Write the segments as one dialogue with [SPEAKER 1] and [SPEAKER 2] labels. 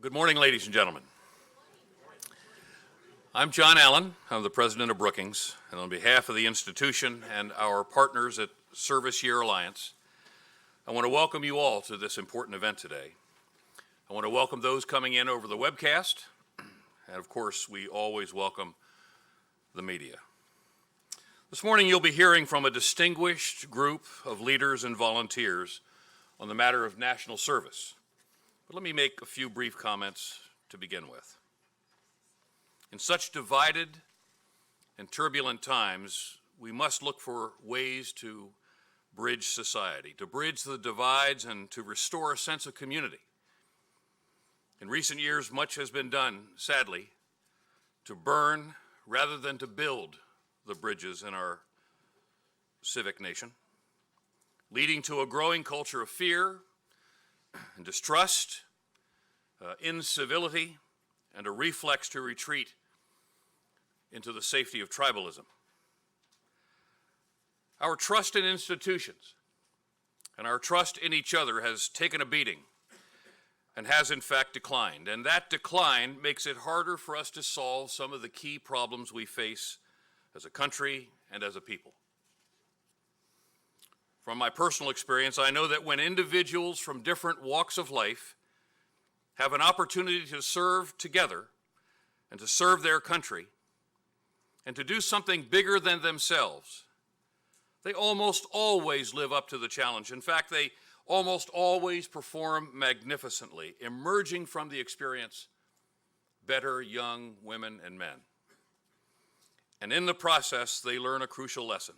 [SPEAKER 1] Good morning, ladies and gentlemen. I'm John Allen. I'm the president of Brookings, and on behalf of the institution and our partners at Service Year Alliance, I want to welcome you all to this important event today. I want to welcome those coming in over the webcast, and of course, we always welcome the media. This morning, you'll be hearing from a distinguished group of leaders and volunteers on the matter of national service. But let me make a few brief comments to begin with. In such divided and turbulent times, we must look for ways to bridge society, to bridge the divides and to restore a sense of community. In recent years, much has been done, sadly, to burn rather than to build the bridges in our civic nation, leading to a growing culture of fear and distrust, incivility, and a reflex to retreat into the safety of tribalism. Our trust in institutions and our trust in each other has taken a beating and has in fact declined. And that decline makes it harder for us to solve some of the key problems we face as a country and as a people. From my personal experience, I know that when individuals from different walks of life have an opportunity to serve together and to serve their country and to do something bigger than themselves, they almost always live up to the challenge. In fact, they almost always perform magnificently, emerging from the experience better young women and men. And in the process, they learn a crucial lesson,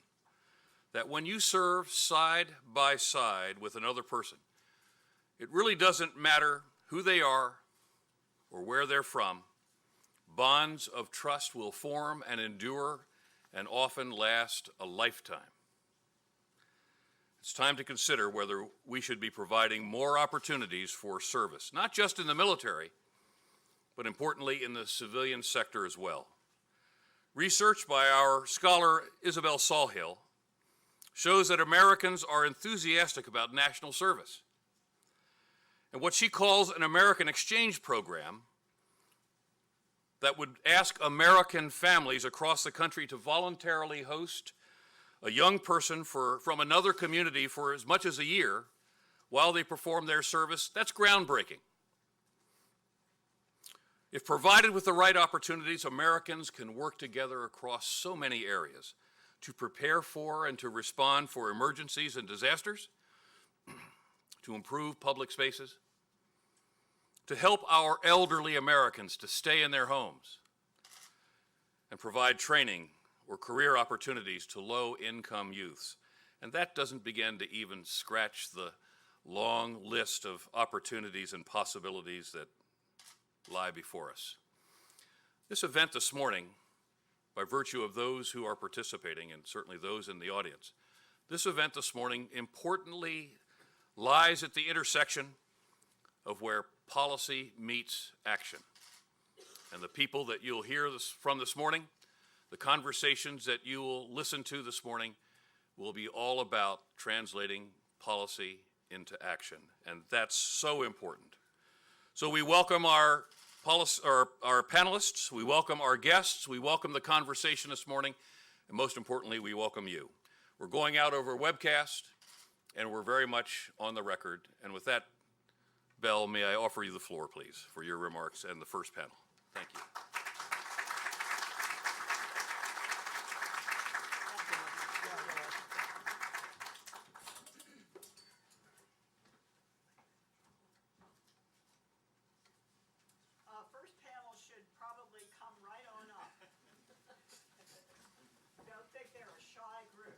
[SPEAKER 1] that when you serve side by side with another person, it really doesn't matter who they are or where they're from. Bonds of trust will form and endure and often last a lifetime. It's time to consider whether we should be providing more opportunities for service, not just in the military, but importantly in the civilian sector as well. Research by our scholar Isabel Sawhill shows that Americans are enthusiastic about national service. And what she calls an American exchange program that would ask American families across the country to voluntarily host a young person from another community for as much as a year while they perform their service, that's groundbreaking. If provided with the right opportunities, Americans can work together across so many areas to prepare for and to respond for emergencies and disasters, to improve public spaces, to help our elderly Americans to stay in their homes, and provide training or career opportunities to low-income youths. And that doesn't begin to even scratch the long list of opportunities and possibilities that lie before us. This event this morning, by virtue of those who are participating and certainly those in the audience, this event this morning importantly lies at the intersection of where policy meets action. And the people that you'll hear from this morning, the conversations that you will listen to this morning will be all about translating policy into action. And that's so important. So we welcome our panelists, we welcome our guests, we welcome the conversation this morning, and most importantly, we welcome you. We're going out over webcast, and we're very much on the record. And with that, Belle, may I offer you the floor, please, for your remarks and the first panel. Thank you.
[SPEAKER 2] First panel should probably come right on up. Don't think they're a shy group.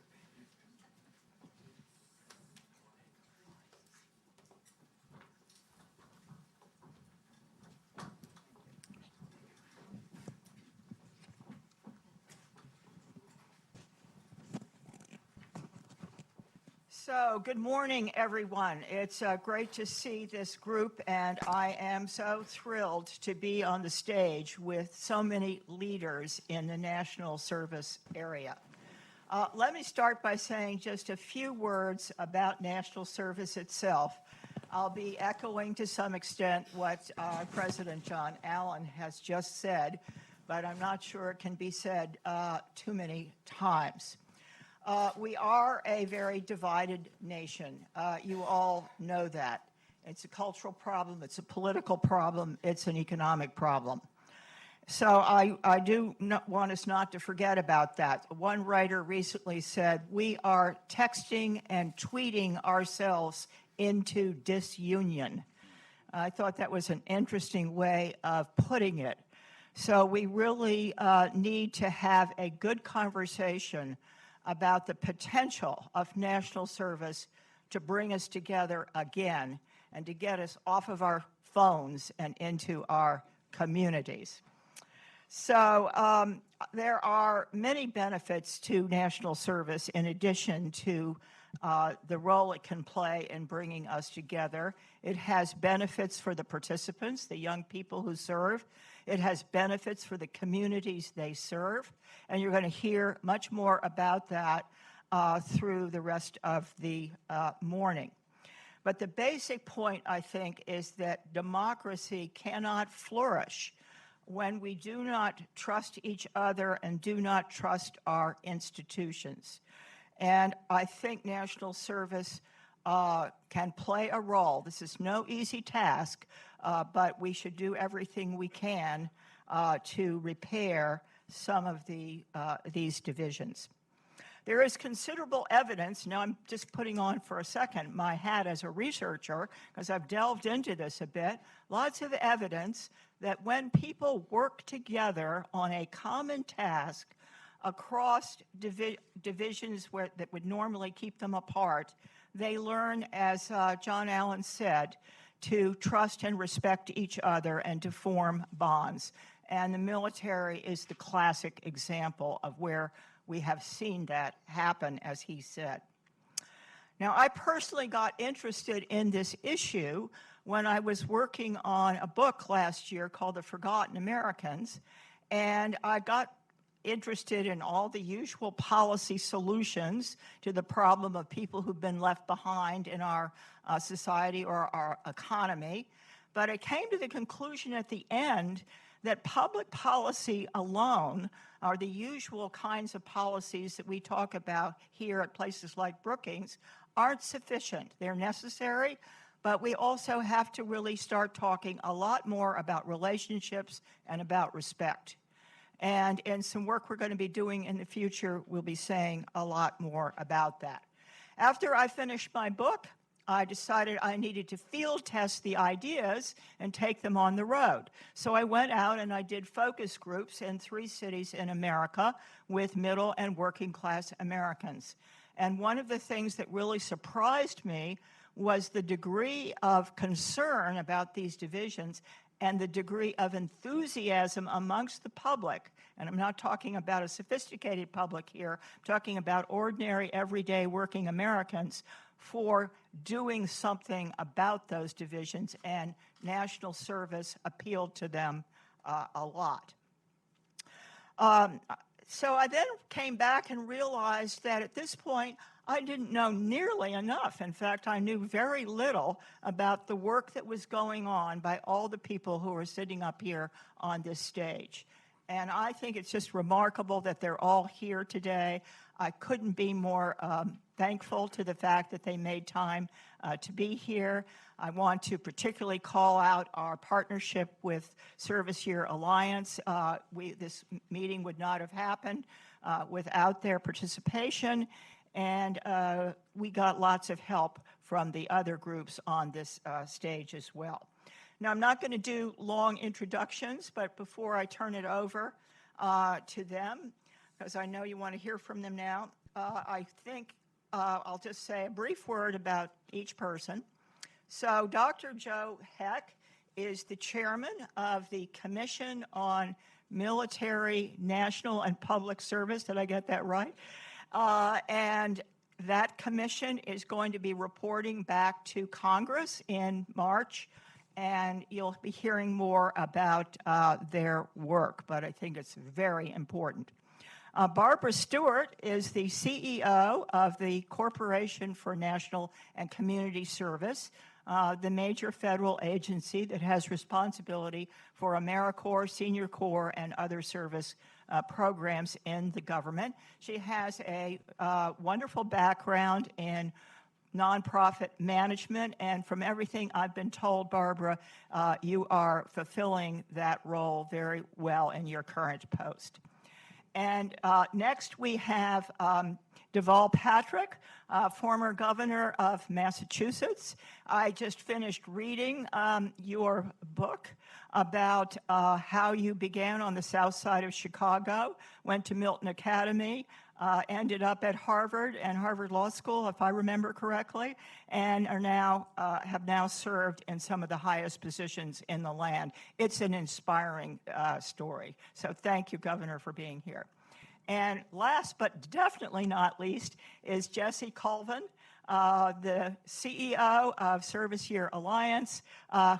[SPEAKER 2] So, good morning, everyone. It's great to see this group, and I am so thrilled to be on the stage with so many leaders in the national service area. Let me start by saying just a few words about national service itself. I'll be echoing to some extent what President John Allen has just said, but I'm not sure it can be said too many times. We are a very divided nation. You all know that. It's a cultural problem, it's a political problem, it's an economic problem. So I do not want us not to forget about that. One writer recently said, we are texting and tweeting ourselves into disunion. I thought that was an interesting way of putting it. So we really need to have a good conversation about the potential of national service to bring us together again and to get us off of our phones and into our communities. So there are many benefits to national service in addition to the role it can play in bringing us together. It has benefits for the participants, the young people who serve. It has benefits for the communities they serve. And you're going to hear much more about that through the rest of the morning. But the basic point, I think, is that democracy cannot flourish when we do not trust each other and do not trust our institutions. And I think national service can play a role. This is no easy task, but we should do everything we can to repair some of these divisions. There is considerable evidence, now I'm just putting on for a second my hat as a researcher, because I've delved into this a bit, lots of evidence that when people work together on a common task across divisions that would normally keep them apart, they learn, as John Allen said, to trust and respect each other and to form bonds. And the military is the classic example of where we have seen that happen, as he said. Now, I personally got interested in this issue when I was working on a book last year called The Forgotten Americans, and I got interested in all the usual policy solutions to the problem of people who've been left behind in our society or our economy. But I came to the conclusion at the end that public policy alone are the usual kinds of policies that we talk about here at places like Brookings aren't sufficient. They're necessary, but we also have to really start talking a lot more about relationships and about respect. And in some work we're going to be doing in the future, we'll be saying a lot more about that. After I finished my book, I decided I needed to field test the ideas and take them on the road. So I went out and I did focus groups in 3 cities in America with middle and working class Americans. And one of the things that really surprised me was the degree of concern about these divisions and the degree of enthusiasm amongst the public. And I'm not talking about a sophisticated public here, I'm talking about ordinary, everyday working Americans for doing something about those divisions, and national service appealed to them a lot. So I then came back and realized that at this point, I didn't know nearly enough. In fact, I knew very little about the work that was going on by all the people who are sitting up here on this stage. And I think it's just remarkable that they're all here today. I couldn't be more thankful to the fact that they made time to be here. I want to particularly call out our partnership with Service Year Alliance. This meeting would not have happened without their participation, and we got lots of help from the other groups on this stage as well. Now, I'm not going to do long introductions, but before I turn it over to them, because I know you want to hear from them now, I think I'll just say a brief word about each person. So Dr. Joe Heck is the chairman of the Commission on Military, National, and Public Service. Did I get that right? And that commission is going to be reporting back to Congress in March, and you'll be hearing more about their work, but I think it's very important. Barbara Stewart is the CEO of the Corporation for National and Community Service. the major federal agency that has responsibility for AmeriCorps, Senior Corps, and other service programs in the government. She has a wonderful background in nonprofit management, and from everything I've been told, Barbara, you are fulfilling that role very well in your current post. And next we have Deval Patrick, former governor of Massachusetts. I just finished reading your book about how you began on the south side of Chicago, went to Milton Academy, ended up at Harvard and Harvard Law School, if I remember correctly, and are now have now served in some of the highest positions in the land. It's an inspiring story. So thank you, Governor, for being here. And last but definitely not least is Jesse Colvin, the CEO of Service Year Alliance,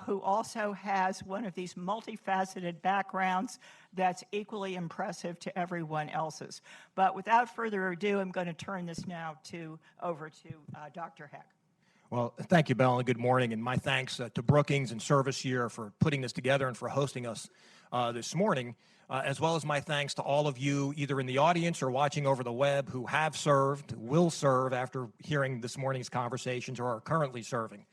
[SPEAKER 2] who also has one of these multifaceted backgrounds that's equally impressive to everyone else's. But without further ado, I'm going to turn this now over to Dr. Heck.
[SPEAKER 3] Well, thank you, Belle, and good morning. And my thanks to Brookings and Service Year for putting this together and for hosting us this morning, as well as my thanks to all of you, either in the audience or watching over the web, who have served, will serve after hearing this morning's conversations, or are currently serving.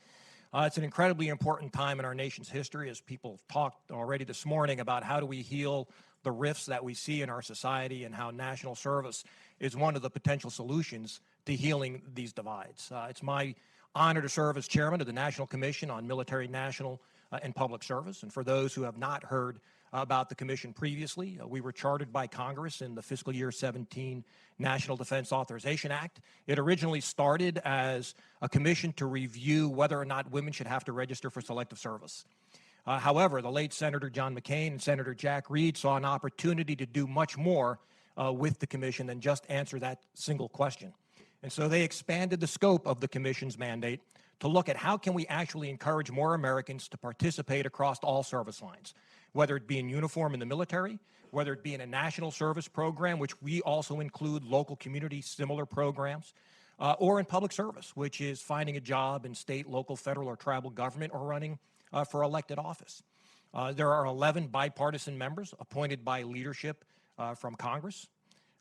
[SPEAKER 3] It's an incredibly important time in our nation's history, as people have talked already this morning about how do we heal the rifts that we see in our society, and how national service is one of the potential solutions to healing these divides. It's my honor to serve as chairman of the National Commission on Military, National, and Public Service. And for those who have not heard about the commission previously, we were chartered by Congress in the fiscal year 17 National Defense Authorization Act. It originally started as a commission to review whether or not women should have to register for selective service. However, the late Senator John McCain and Senator Jack Reed saw an opportunity to do much more with the commission than just answer that single question. And so they expanded the scope of the commission's mandate to look at how can we actually encourage more Americans to participate across all service lines, whether it be in uniform in the military, whether it be in a national service program, which we also include local community similar programs, or in public service, which is finding a job in state, local, federal, or tribal government, or running for elected office. There are 11 bipartisan members appointed by leadership from Congress.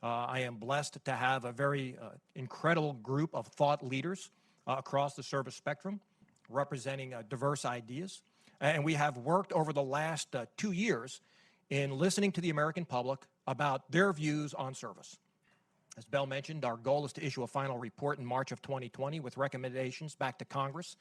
[SPEAKER 3] I am blessed to have a very incredible group of thought leaders across the service spectrum, representing diverse ideas. And we have worked over the last 2 years in listening to the American public about their views on service. As Belle mentioned, our goal is to issue a final report in March of 2020 with recommendations back to Congress,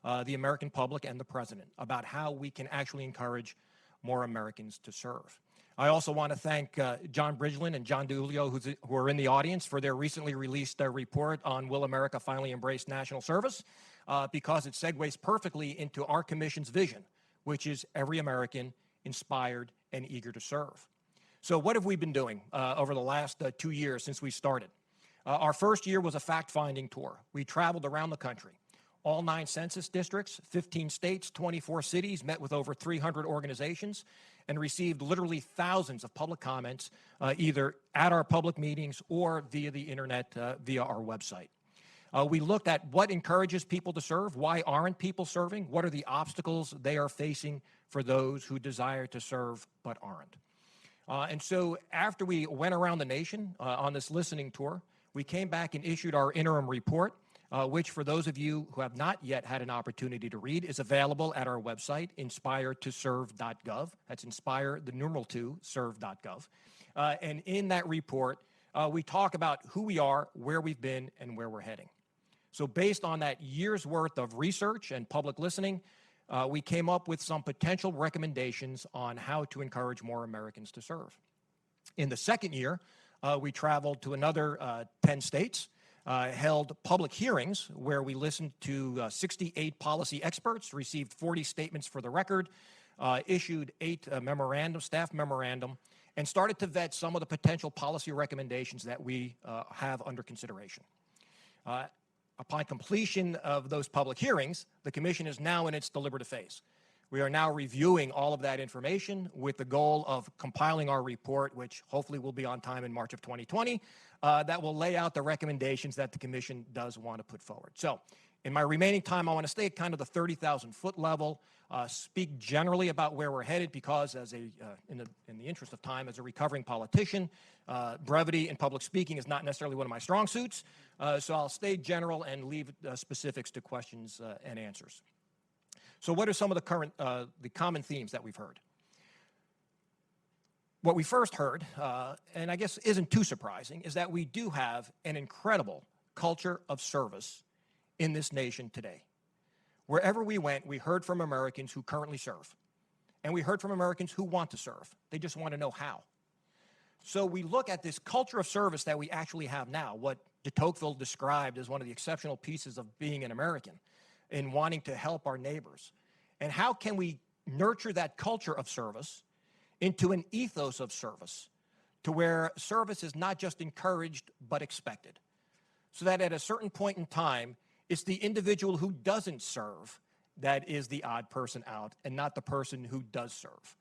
[SPEAKER 3] the American public, and the President about how we can actually encourage more Americans to serve. I also want to thank John Bridgeland and John DiIulio, who are in the audience, for their recently released report on Will America Finally Embrace National Service, because it segues perfectly into our commission's vision, which is every American inspired and eager to serve. So what have we been doing over the last 2 years since we started? Our first year was a fact-finding tour. We traveled around the country. All 9 census districts, 15 states, 24 cities, met with over 300 organizations, and received literally thousands of public comments, either at our public meetings or via the internet, via our website. We looked at what encourages people to serve, why aren't people serving, what are the obstacles they are facing for those who desire to serve but aren't. And so after we went around the nation on this listening tour, we came back and issued our interim report, which, for those of you who have not yet had an opportunity to read, is available at our website, inspiretoserve.gov. That's inspire, the numeral 2, serve.gov. And in that report, we talk about who we are, where we've been, and where we're heading. So based on that year's worth of research and public listening, we came up with some potential recommendations on how to encourage more Americans to serve. In the second year, we traveled to another 10 states, held public hearings where we listened to 68 policy experts, received 40 statements for the record, issued 8 staff memorandum, and started to vet some of the potential policy recommendations that we have under consideration. Upon completion of those public hearings, the Commission is now in its deliberative phase. We are now reviewing all of that information with the goal of compiling our report, which hopefully will be on time in March of 2020, that will lay out the recommendations that the Commission does want to put forward. So In my remaining time, I want to stay at kind of the 30,000-foot level, speak generally about where we're headed because in the interest of time, as a recovering politician, brevity in public speaking is not necessarily one of my strong suits, so I'll stay general and leave specifics to questions and answers. So what are some of the common themes that we've heard? What we first heard, and I guess isn't too surprising, is that we do have an incredible culture of service in this nation today. Wherever we went, we heard from Americans who currently serve, and we heard from Americans who want to serve. They just want to know how. So we look at this culture of service that we actually have now, what de Tocqueville described as one of the exceptional pieces of being an American in wanting to help our neighbors. And how can we nurture that culture of service into an ethos of service to where service is not just encouraged but expected, so that at a certain point in time, it's the individual who doesn't serve that is the odd person out and not the person who does serve.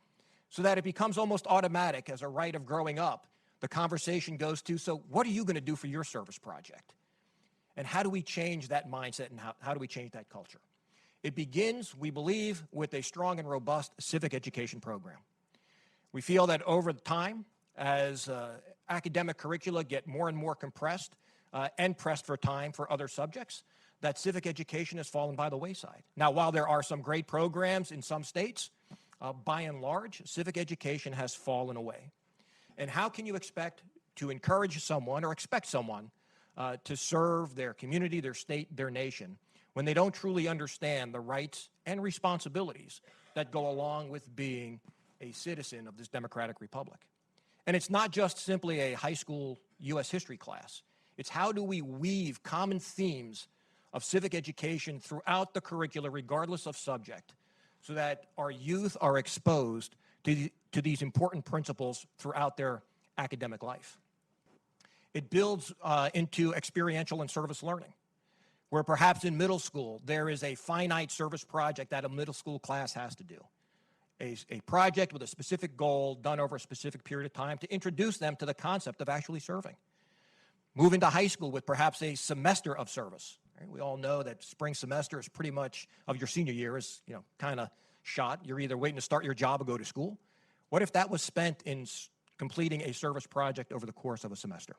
[SPEAKER 3] So that it becomes almost automatic as a rite of growing up. The conversation goes to, so what are you going to do for your service project? And how do we change that mindset and how do we change that culture? It begins, we believe, with a strong and robust civic education program. We feel that over time, as academic curricula get more and more compressed and pressed for time for other subjects, that civic education has fallen by the wayside. Now, while there are some great programs in some states, by and large, civic education has fallen away. And how can you expect to encourage someone or expect someone to serve their community, their state, their nation, when they don't truly understand the rights and responsibilities that go along with being a citizen of this democratic republic? And it's not just simply a high school U.S. history class. It's how do we weave common themes of civic education throughout the curricula, regardless of subject, so that our youth are exposed to these important principles throughout their academic life. It builds into experiential and service learning, where perhaps in middle school there is a finite service project that a middle school class has to do. A project with a specific goal done over a specific period of time to introduce them to the concept of actually serving. Move into high school with perhaps a semester of service. Right? We all know that spring semester is pretty much of your senior year is, kind of shot. You're either waiting to start your job or go to school. What if that was spent in completing a service project over the course of a semester?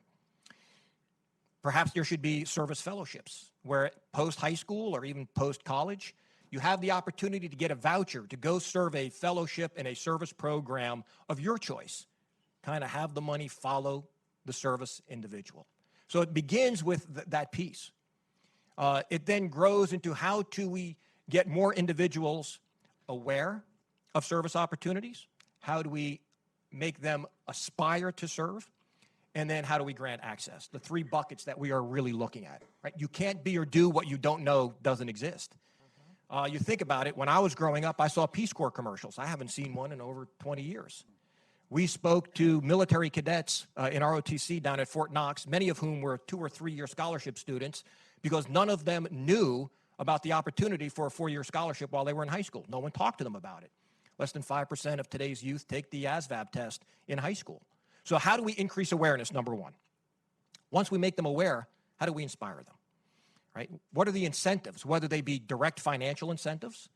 [SPEAKER 3] Perhaps there should be service fellowships where post-high school or even post-college, you have the opportunity to get a voucher to go serve a fellowship in a service program of your choice. Kind of have the money follow the service individual. So it begins with that piece. It then grows into how do we get more individuals aware of service opportunities? How do we make them aspire to serve? And then how do we grant access? The three buckets that we are really looking at. Right? You can't be or do what you don't know doesn't exist. You think about it, when I was growing up, I saw Peace Corps commercials. I haven't seen one in over 20 years. We spoke to military cadets in ROTC down at Fort Knox, many of whom were 2- or 3-year scholarship students, because none of them knew about the opportunity for a 4-year scholarship while they were in high school. No one talked to them about it. Less than 5% of today's youth take the ASVAB test in high school. So how do we increase awareness, number one? Once we make them aware, how do we inspire them? Right? What are the incentives, whether they be direct financial incentives,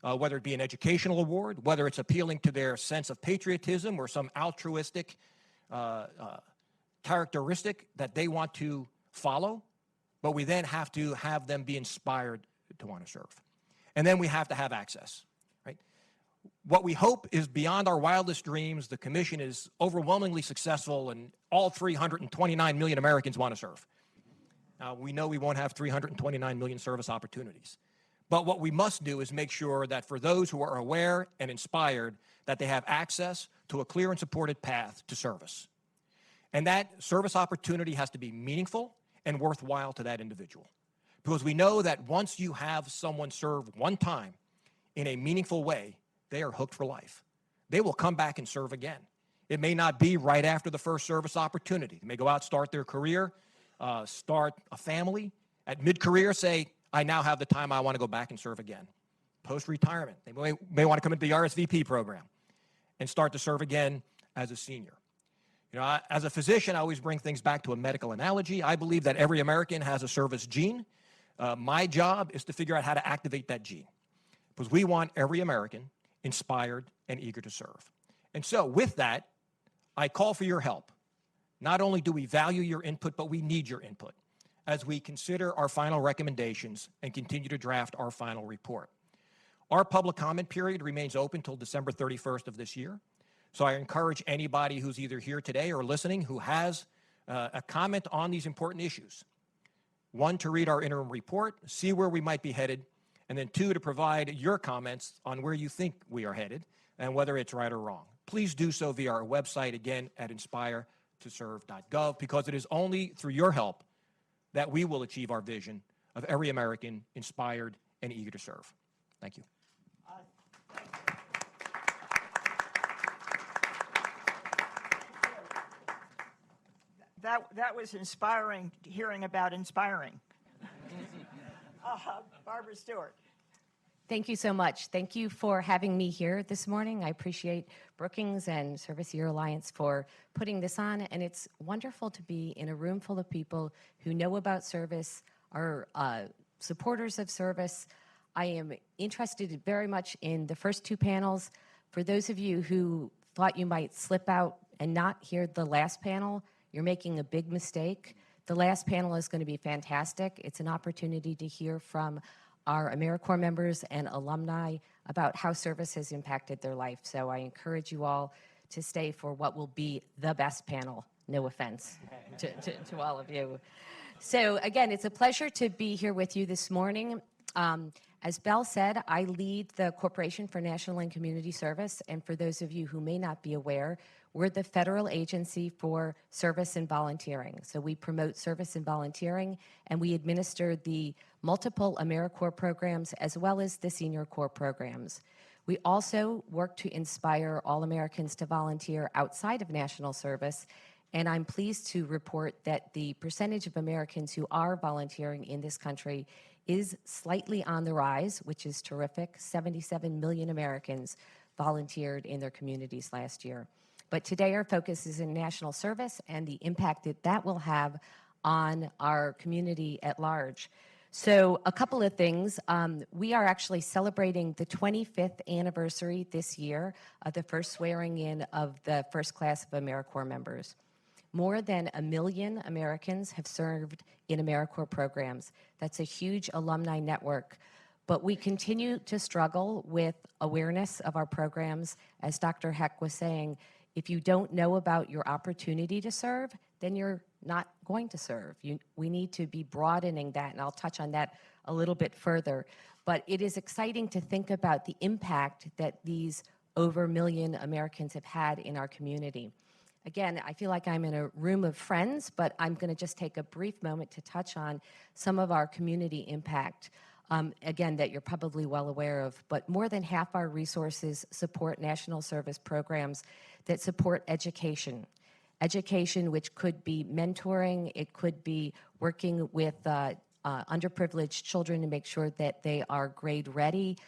[SPEAKER 3] whether it be an educational award, whether it's appealing to their sense of patriotism or some altruistic characteristic that they want to follow, but we then have to have them be inspired to want to serve. And then we have to have access, right? What we hope is beyond our wildest dreams. The commission is overwhelmingly successful and all 329 million Americans want to serve. Now, we know we won't have 329 million service opportunities. But what we must do is make sure that for those who are aware and inspired, that they have access to a clear and supported path to service. And that service opportunity has to be meaningful and worthwhile to that individual. Because we know that once you have someone serve one time in a meaningful way, they are hooked for life. They will come back and serve again. It may not be right after the first service opportunity. They may go out, start their career, start a family. At mid-career, say, I now have the time I want to go back and serve again. Post-retirement, they may want to come into the RSVP program and start to serve again as a senior. As a physician, I always bring things back to a medical analogy. I believe that every American has a service gene. My job is to figure out how to activate that gene, because we want every American inspired and eager to serve. And so with that, I call for your help. Not only do we value your input, but we need your input as we consider our final recommendations and continue to draft our final report. Our public comment period remains open till December 31st of this year. So I encourage anybody who's either here today or listening who has a comment on these important issues. One, to read our interim report, see where we might be headed, and then two, to provide your comments on where you think we are headed and whether it's right or wrong. Please do so via our website, again, at inspiretoserve.gov, because it is only through your help that we will achieve our vision of every American inspired and eager to serve. Thank you.
[SPEAKER 2] That was inspiring, hearing about inspiring. Barbara Stewart.
[SPEAKER 4] Thank you so much. Thank you for having me here this morning. I appreciate Brookings and Service Year Alliance for putting this on, and it's wonderful to be in a room full of people who know about service, are supporters of service. I am interested very much in the first two panels. For those of you who thought you might slip out and not hear the last panel, you're making a big mistake. The last panel is going to be fantastic. It's an opportunity to hear from our AmeriCorps members and alumni about how service has impacted their life. So I encourage you all to stay for what will be the best panel. No offense to all of you. So again, it's a pleasure to be here with you this morning. As Belle said, I lead the Corporation for National and Community Service, and for those of you who may not be aware, we're the federal agency for service and volunteering. So we promote service and volunteering, and we administer the multiple AmeriCorps programs as well as the Senior Corps programs. We also work to inspire all Americans to volunteer outside of national service, and I'm pleased to report that the percentage of Americans who are volunteering in this country is slightly on the rise, which is terrific. 77 million Americans volunteered in their communities last year. But today our focus is in national service and the impact that that will have on our community at large. So a couple of things. We are actually celebrating the 25th anniversary this year of the first swearing in of the first class of AmeriCorps members. More than 1 million Americans have served in AmeriCorps programs. That's a huge alumni network. But we continue to struggle with awareness of our programs. As Dr. Heck was saying, if you don't know about your opportunity to serve, then you're not going to serve. We need to be broadening that, and I'll touch on that a little bit further. But it is exciting to think about the impact that these over 1 million Americans have had in our community. Again, I feel like I'm in a room of friends, but I'm going to just take a brief moment to touch on some of our community impact. Again, that you're probably well aware of, but more than half our resources support national service programs that support education. Education, which could be mentoring, it could be working with underprivileged children to make sure that they are grade ready,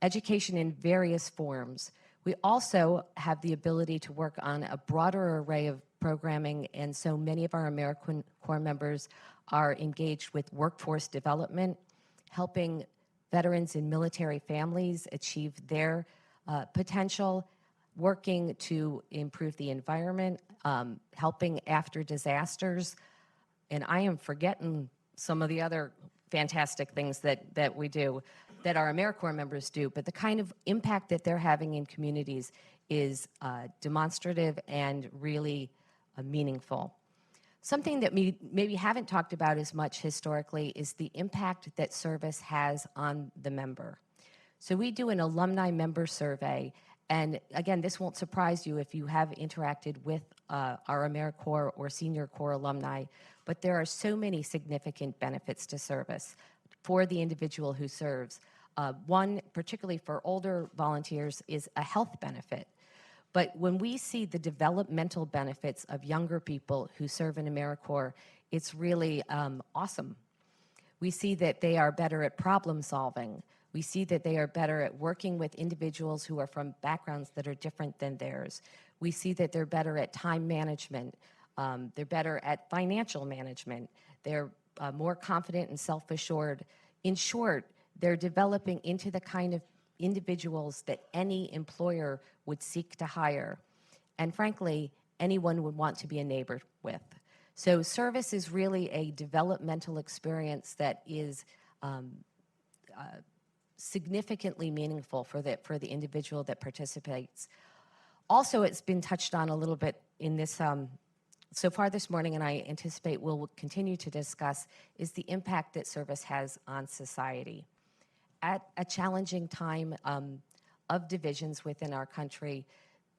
[SPEAKER 4] education in various forms. We also have the ability to work on a broader array of programming, and so many of our AmeriCorps members are engaged with workforce development, helping veterans and military families achieve their potential, working to improve the environment, helping after disasters, and I am forgetting some of the other fantastic things that we do, that our AmeriCorps members do, but the kind of impact that they're having in communities is demonstrative and really meaningful. Something that we maybe haven't talked about as much historically is the impact that service has on the member. So we do an alumni member survey, and again, this won't surprise you if you have interacted with our AmeriCorps or Senior Corps alumni, but there are so many significant benefits to service for the individual who serves. One, particularly for older volunteers, is a health benefit. But when we see the developmental benefits of younger people who serve in AmeriCorps, it's really awesome. We see that they are better at problem solving. We see that they are better at working with individuals who are from backgrounds that are different than theirs. We see that they're better at time management. They're better at financial management. They're more confident and self-assured. In short, they're developing into the kind of individuals that any employer would seek to hire. And frankly, anyone would want to be a neighbor with. So service is really a developmental experience that is significantly meaningful for the individual that participates. Also, it's been touched on a little bit in this so far this morning, and I anticipate we'll continue to discuss, is the impact that service has on society. At a challenging time of divisions within our country,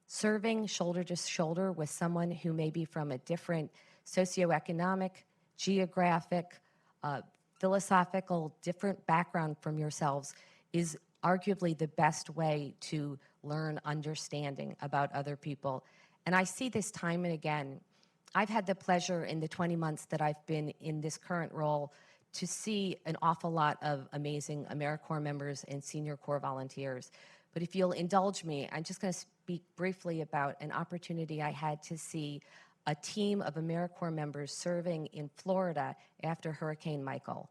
[SPEAKER 4] serving shoulder to shoulder with someone who may be from a different socioeconomic, geographic, philosophical, different background from yourselves is arguably the best way to learn understanding about other people. And I see this time and again. I've had the pleasure in the 20 months that I've been in this current role to see an awful lot of amazing AmeriCorps members and senior Corps volunteers. But if you'll indulge me, I'm just going to speak briefly about an opportunity I had to see a team of AmeriCorps members serving in Florida after Hurricane Michael.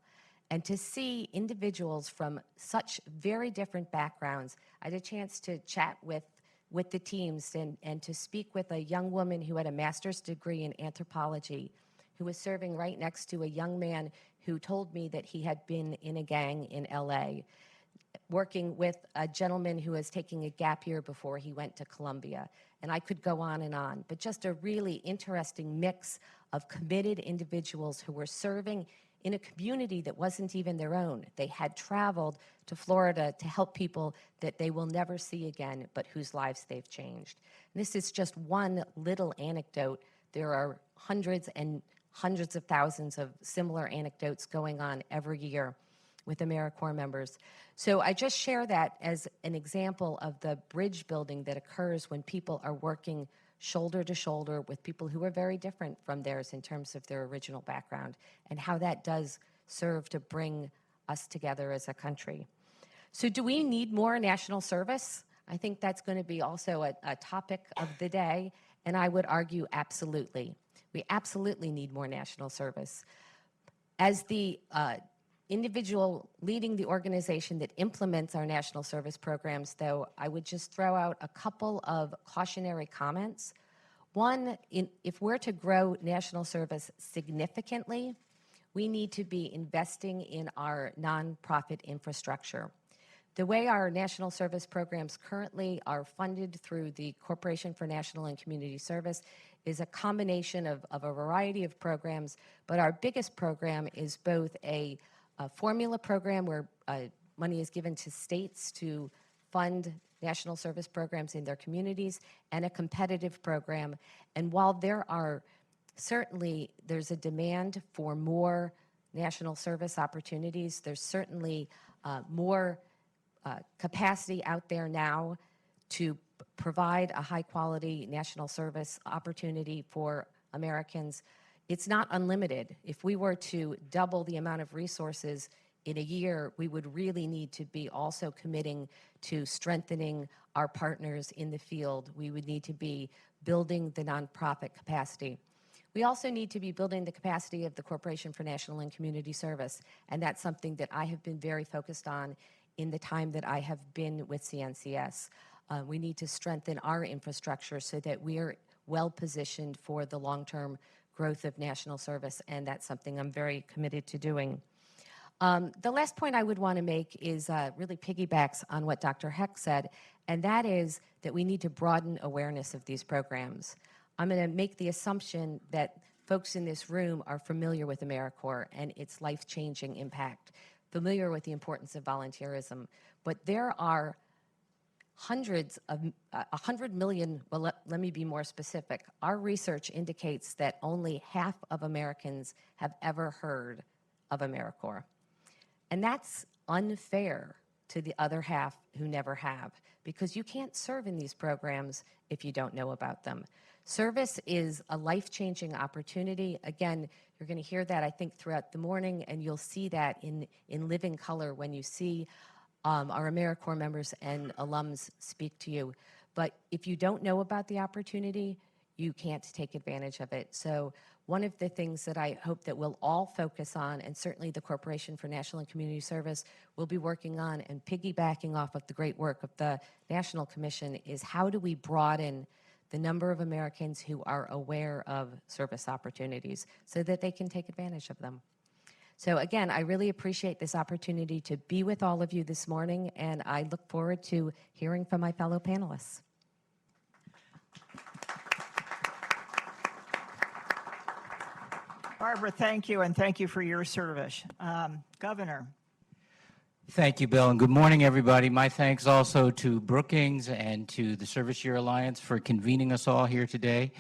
[SPEAKER 4] And to see individuals from such very different backgrounds. I had a chance to chat with the teams and to speak with a young woman who had a master's degree in anthropology, who was serving right next to a young man who told me that he had been in a gang in LA, working with a gentleman who was taking a gap year before he went to Columbia. And I could go on, but just a really interesting mix of committed individuals who were serving in a community that wasn't even their own. They had traveled to Florida to help people that they will never see again, but whose lives they've changed. And this is just one little anecdote. There are hundreds and hundreds of thousands of similar anecdotes going on every year with AmeriCorps members. So I just share that as an example of the bridge building that occurs when people are working shoulder to shoulder with people who are very different from theirs in terms of their original background, and how that does serve to bring us together as a country. So do we need more national service? I think that's going to be also a topic of the day, and I would argue absolutely. We absolutely need more national service. As the individual leading the organization that implements our national service programs, though, I would just throw out a couple of cautionary comments. One, if we're to grow national service significantly, we need to be investing in our nonprofit infrastructure. The way our national service programs currently are funded through the Corporation for National and Community Service is a combination of a variety of programs, but our biggest program is both a formula program where money is given to states to fund national service programs in their communities, and a competitive program. And while there's a demand for more national service opportunities, there's certainly more capacity out there now to provide a high-quality national service opportunity for Americans. It's not unlimited. If we were to double the amount of resources in a year, we would really need to be also committing to strengthening our partners in the field. We would need to be building the nonprofit capacity. We also need to be building the capacity of the Corporation for National and Community Service, and that's something that I have been very focused on in the time that I have been with CNCS. We need to strengthen our infrastructure so that we are well positioned for the long-term growth of national service, and that's something I'm very committed to doing. The last point I would want to make is really piggybacks on what Dr. Heck said, and that is that we need to broaden awareness of these programs. I'm going to make the assumption that folks in this room are familiar with AmeriCorps and its life-changing impact, familiar with the importance of volunteerism, but there are hundreds of, 100 million, well, let me be more specific. Our research indicates that only half of Americans have ever heard of AmeriCorps. And that's unfair to the other half who never have, because you can't serve in these programs if you don't know about them. Service is a life-changing opportunity. Again, you're going to hear that, I think, throughout the morning, and you'll see that in living color when you see our AmeriCorps members and alums speak to you. But if you don't know about the opportunity, you can't take advantage of it. So one of the things that I hope that we'll all focus on, and certainly the Corporation for National and Community Service will be working on, and piggybacking off of the great work of the National Commission, is how do we broaden the number of Americans who are aware of service opportunities so that they can take advantage of them. So again, I really appreciate this opportunity to be with all of you this morning, and I look forward to hearing from my fellow panelists.
[SPEAKER 2] Barbara, thank you, and thank you for your service. Governor.
[SPEAKER 5] Thank you, Bill, and good morning, everybody. My thanks also to Brookings and to the Service Year Alliance for convening us all here today.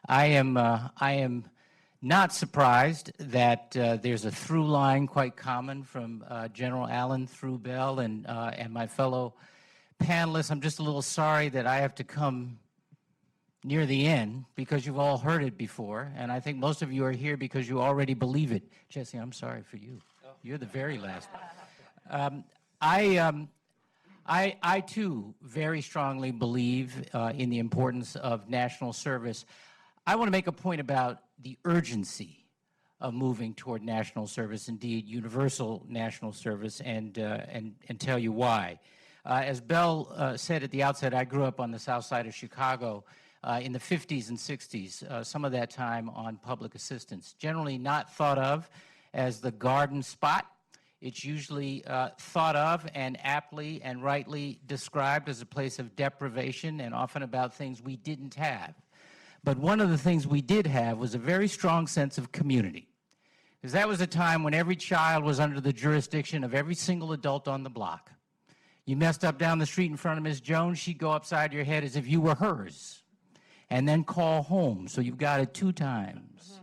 [SPEAKER 5] I am not surprised that there's a through line quite common from General Allen through Bell and my fellow panelists. I'm just a little sorry that I have to come near the end because you've all heard it before, and I think most of you are here because you already believe it. Jesse, I'm sorry for you. You're the very last. I too very strongly believe in the importance of national service. I want to make a point about the urgency of moving toward national service, indeed universal national service, and tell you why. As Bell said at the outset, I grew up on the south side of Chicago in the 50s and 60s, some of that time on public assistance. Generally not thought of as the garden spot. It's usually thought of and aptly and rightly described as a place of deprivation and often about things we didn't have. But one of the things we did have was a very strong sense of community. Because that was a time when every child was under the jurisdiction of every single adult on the block. You messed up down the street in front of Miss Jones, she'd go upside your head as if you were hers. And then call home, so you've got it 2 times.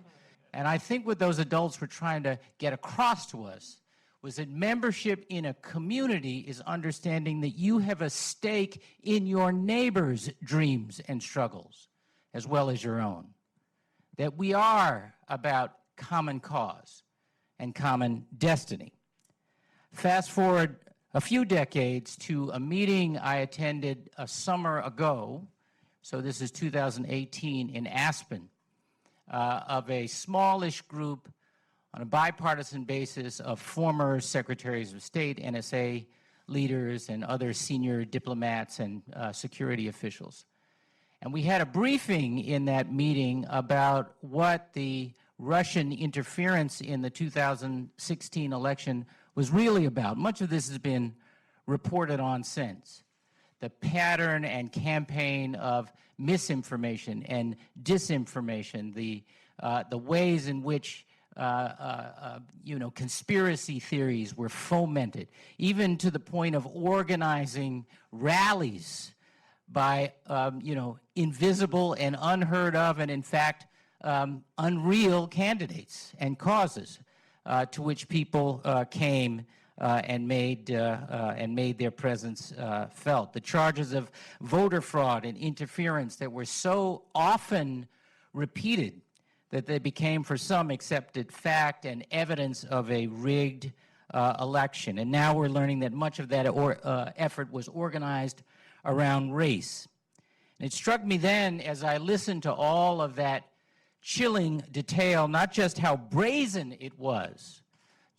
[SPEAKER 5] And I think what those adults were trying to get across to us was that membership in a community is understanding that you have a stake in your neighbor's dreams and struggles, as well as your own. That we are about common cause and common destiny. Fast forward a few decades to a meeting I attended a summer ago, so this is 2018 in Aspen, of a smallish group on a bipartisan basis of former secretaries of state, NSA leaders, and other senior diplomats and security officials. And we had a briefing in that meeting about what the Russian interference in the 2016 election was really about. Much of this has been reported on since. The pattern and campaign of misinformation and disinformation, the ways in which conspiracy theories were fomented, even to the point of organizing rallies by invisible and unheard of and in fact unreal candidates and causes to which people came and made their presence felt. The charges of voter fraud and interference that were so often repeated that they became, for some, accepted fact and evidence of a rigged election. And now we're learning that much of that effort was organized around race. And it struck me then, as I listened to all of that chilling detail, not just how brazen it was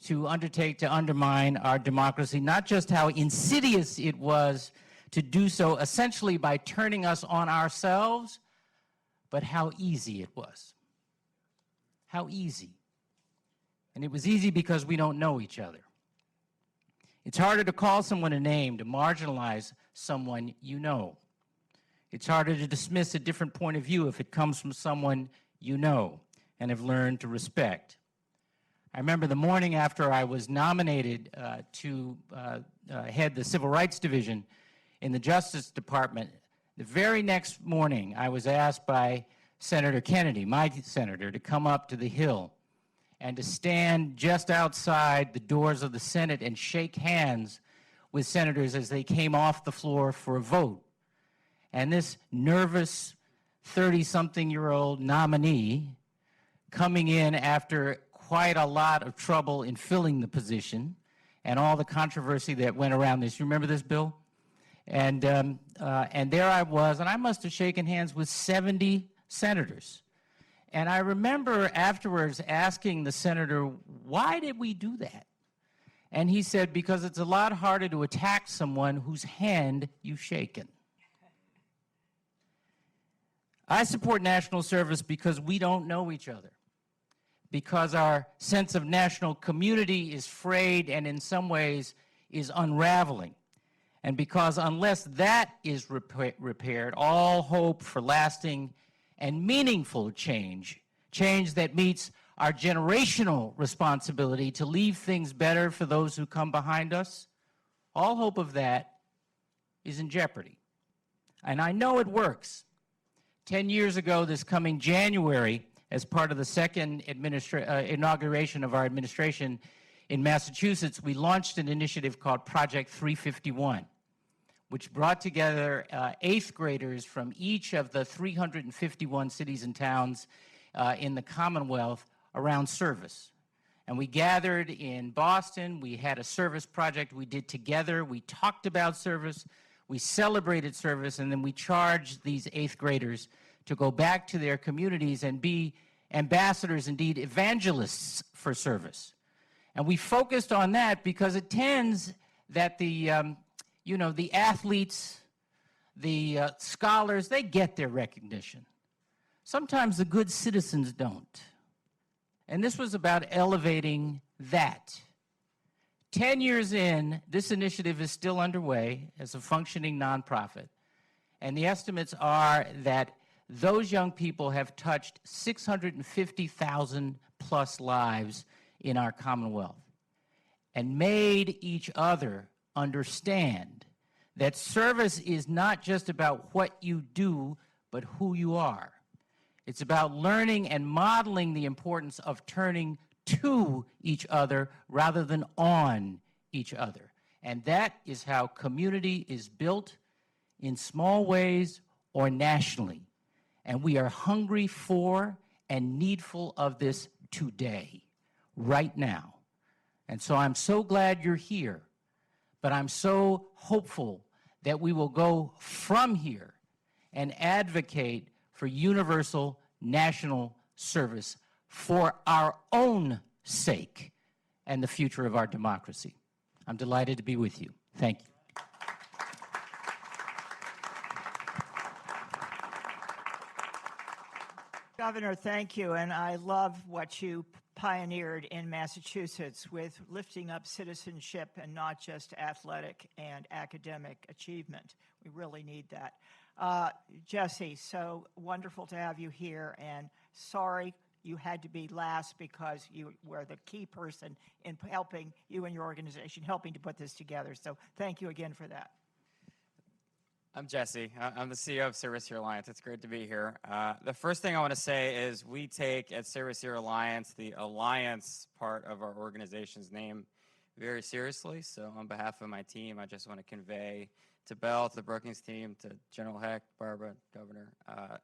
[SPEAKER 5] to undertake to undermine our democracy, not just how insidious it was to do so essentially by turning us on ourselves, but how easy it was. How easy. And it was easy because we don't know each other. It's harder to call someone a name, to marginalize someone you know. It's harder to dismiss a different point of view if it comes from someone you know and have learned to respect. I remember the morning after I was nominated to head the Civil Rights Division in the Justice Department, the very next morning I was asked by Senator Kennedy, my senator, to come up to the Hill and to stand just outside the doors of the Senate and shake hands with senators as they came off the floor for a vote. And this nervous 30-something-year-old nominee coming in after quite a lot of trouble in filling the position and all the controversy that went around this. You remember this, Bill? And there I was, and I must have shaken hands with 70 senators. And I remember afterwards asking the senator, why did we do that? And he said, because it's a lot harder to attack someone whose hand you've shaken. I support national service because we don't know each other, because our sense of national community is frayed and in some ways is unraveling, and because unless that is repaired, all hope for lasting and meaningful change that meets our generational responsibility to leave things better for those who come behind us, all hope of that is in jeopardy. And I know it works. 10 years ago, this coming January, as part of the second inauguration of our administration in Massachusetts, we launched an initiative called Project 351, which brought together 8th graders from each of the 351 cities and towns in the Commonwealth around service. And we gathered in Boston. We had a service project we did together. We talked about service. We celebrated service, and then we charged these 8th graders to go back to their communities and be ambassadors, indeed evangelists for service. And we focused on that because it tends that the athletes, the scholars, they get their recognition. Sometimes the good citizens don't. And this was about elevating that. 10 years in, this initiative is still underway as a functioning nonprofit. And the estimates are that those young people have touched 650,000 plus lives in our Commonwealth and made each other understand that service is not just about what you do, but who you are. It's about learning and modeling the importance of turning to each other rather than on each other. And that is how community is built in small ways or nationally. And we are hungry for and needful of this today, right now. And so I'm so glad you're here, but I'm so hopeful that we will go from here and advocate for universal national service for our own sake and the future of our democracy. I'm delighted to be with you. Thank you.
[SPEAKER 2] Governor, thank you, and I love what you pioneered in Massachusetts with lifting up citizenship and not just athletic and academic achievement. We really need that. Jesse, so wonderful to have you here, and sorry you had to be last because you were the key person in helping you and your organization, helping to put this together. So thank you again for that.
[SPEAKER 6] I'm Jesse. I'm the CEO of Service Year Alliance. It's great to be here. The first thing I want to say is we take at Service Year Alliance the alliance part of our organization's name very seriously. So on behalf of my team, I just want to convey to Bell, to the Brookings team, to General Heck, Barbara, Governor,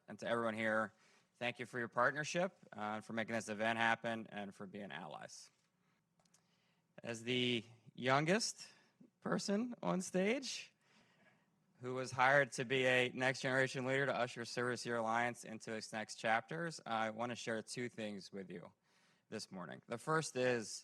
[SPEAKER 6] and to everyone here, thank you for your partnership, for making this event happen, and for being allies. As the youngest person on stage, who was hired to be a next generation leader to usher Service Year Alliance into its next chapters, I want to share two things with you this morning. The first is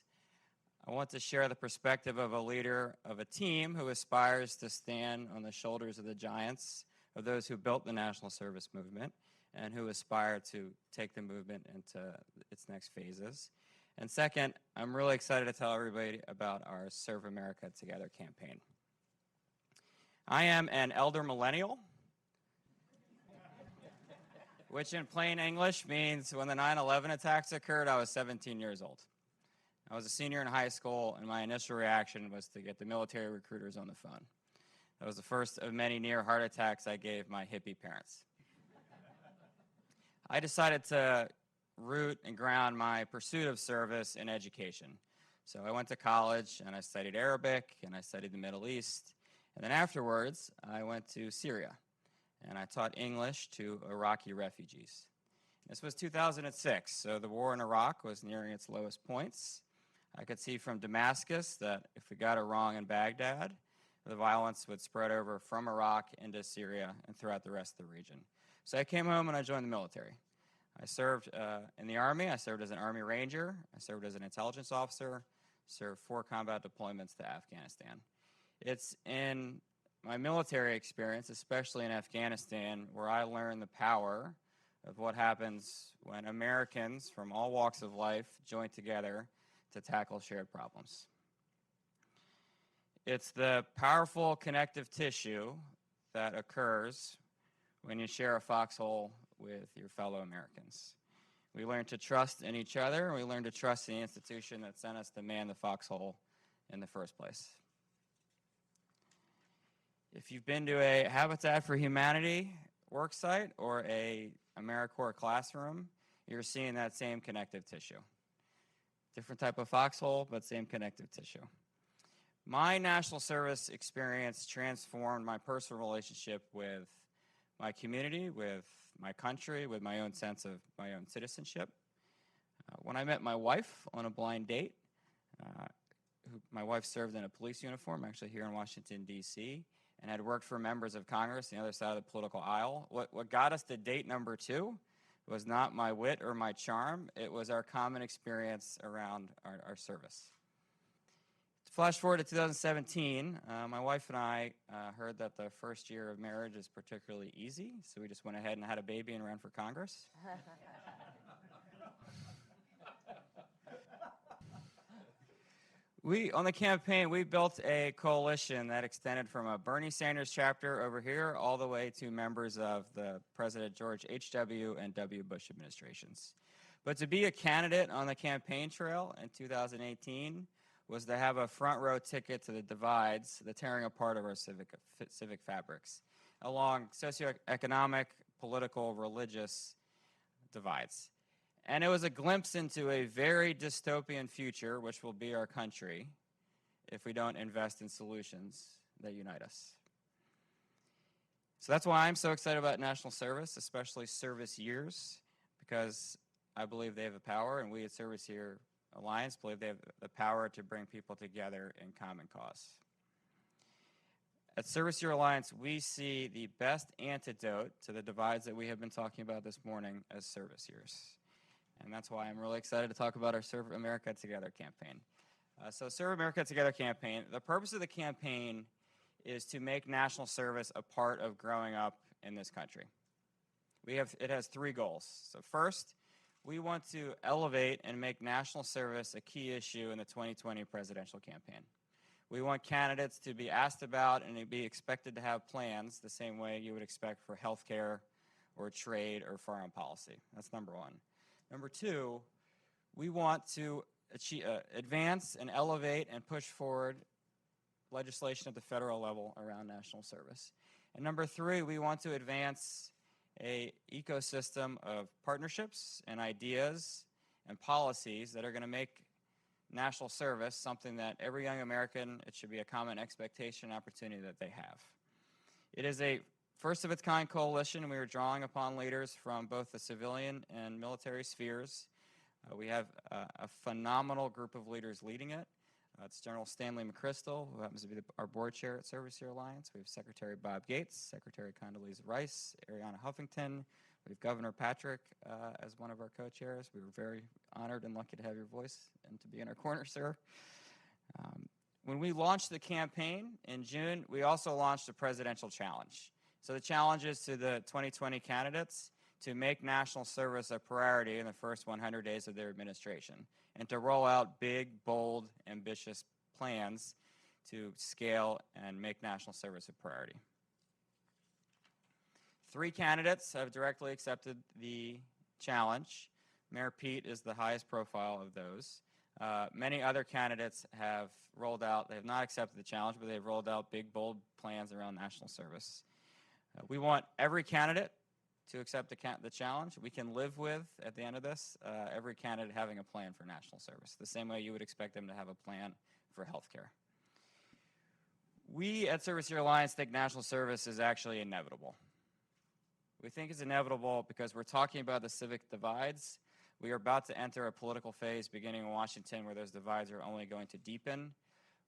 [SPEAKER 6] I want to share the perspective of a leader of a team who aspires to stand on the shoulders of the giants of those who built the national service movement and who aspire to take the movement into its next phases. And second, I'm really excited to tell everybody about our Serve America Together campaign. I am an elder millennial, which in plain English means when the 9/11 attacks occurred, I was 17 years old. I was a senior in high school, and my initial reaction was to get the military recruiters on the phone. That was the first of many near heart attacks I gave my hippie parents. I decided to root and ground my pursuit of service in education. So I went to college, and I studied Arabic, and I studied the Middle East. And then afterwards, I went to Syria, and I taught English to Iraqi refugees. This was 2006, so the war in Iraq was nearing its lowest points. I could see from Damascus that if we got it wrong in Baghdad, the violence would spread over from Iraq into Syria and throughout the rest of the region. So I came home and I joined the military. I served in the Army. I served as an Army Ranger. I served as an intelligence officer, served 4 combat deployments to Afghanistan. It's in my military experience, especially in Afghanistan, where I learned the power of what happens when Americans from all walks of life join together to tackle shared problems. It's the powerful connective tissue that occurs when you share a foxhole with your fellow Americans. We learn to trust in each other, and we learn to trust in the institution that sent us to man the foxhole in the first place. If you've been to a Habitat for Humanity work site or a AmeriCorps classroom, you're seeing that same connective tissue. Different type of foxhole, but same connective tissue. My national service experience transformed my personal relationship with my community, with my country, with my own sense of my own citizenship. When I met my wife on a blind date, my wife served in a police uniform, actually here in Washington, D.C., and had worked for members of Congress on the other side of the political aisle. What got us to date number 2 was not my wit or my charm. It was our common experience around our service. Flash forward to 2017, my wife and I heard that the first year of marriage is particularly easy, so we just went ahead and had a baby and ran for Congress. On the campaign, we built a coalition that extended from a Bernie Sanders chapter over here all the way to members of the President George H.W. and W. Bush administrations. But to be a candidate on the campaign trail in 2018 was to have a front row ticket to the divides, the tearing apart of our civic fabrics, along socioeconomic, political, religious divides. And it was a glimpse into a very dystopian future, which will be our country, if we don't invest in solutions that unite us. So that's why I'm so excited about national service, especially service years, because I believe they have the power, and we at Service Year Alliance believe they have the power to bring people together in common cause. At Service Year Alliance, we see the best antidote to the divides that we have been talking about this morning as service years. And that's why I'm really excited to talk about our Serve America Together campaign. So Serve America Together campaign, the purpose of the campaign is to make national service a part of growing up in this country. It has 3 goals. So first, we want to elevate and make national service a key issue in the 2020 presidential campaign. We want candidates to be asked about and to be expected to have plans the same way you would expect for healthcare or trade or foreign policy. That's number 1. Number 2, we want to advance and elevate and push forward legislation at the federal level around national service. And number 3, we want to advance an ecosystem of partnerships and ideas and policies that are going to make national service something that every young American, it should be a common expectation and opportunity that they have. It is a first of its kind coalition, and we are drawing upon leaders from both the civilian and military spheres. We have a phenomenal group of leaders leading it. It's General Stanley McChrystal, who happens to be our board chair at Service Year Alliance. We have Secretary Bob Gates, Secretary Condoleezza Rice, Ariana Huffington. We have Governor Patrick as one of our co-chairs. We were very honored and lucky to have your voice and to be in our corner, sir. When we launched the campaign in June, we also launched a presidential challenge. So the challenge is to the 2020 candidates to make national service a priority in the first 100 days of their administration and to roll out big, bold, ambitious plans to scale and make national service a priority. 3 candidates have directly accepted the challenge. Mayor Pete is the highest profile of those. Many other candidates have rolled out, they have not accepted the challenge, but they've rolled out big, bold plans around national service. We want every candidate to accept the challenge. We can live with, at the end of this, every candidate having a plan for national service, the same way you would expect them to have a plan for health care. We at Service Year Alliance think national service is actually inevitable. We think it's inevitable because we're talking about the civic divides. We are about to enter a political phase beginning in Washington where those divides are only going to deepen.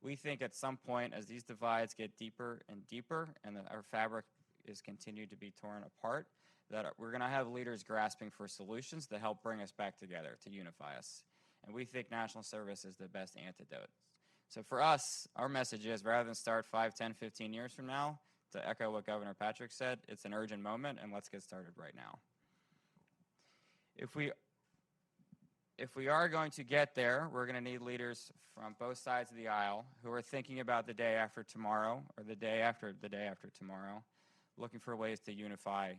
[SPEAKER 6] We think at some point as these divides get deeper and deeper and our fabric is continued to be torn apart, that we're going to have leaders grasping for solutions to help bring us back together, to unify us. And we think national service is the best antidote. So for us, our message is, rather than start 5, 10, 15 years from now, to echo what Governor Patrick said, it's an urgent moment, and let's get started right now. If we are going to get there, we're going to need leaders from both sides of the aisle who are thinking about the day after tomorrow, or the day after tomorrow, looking for ways to unify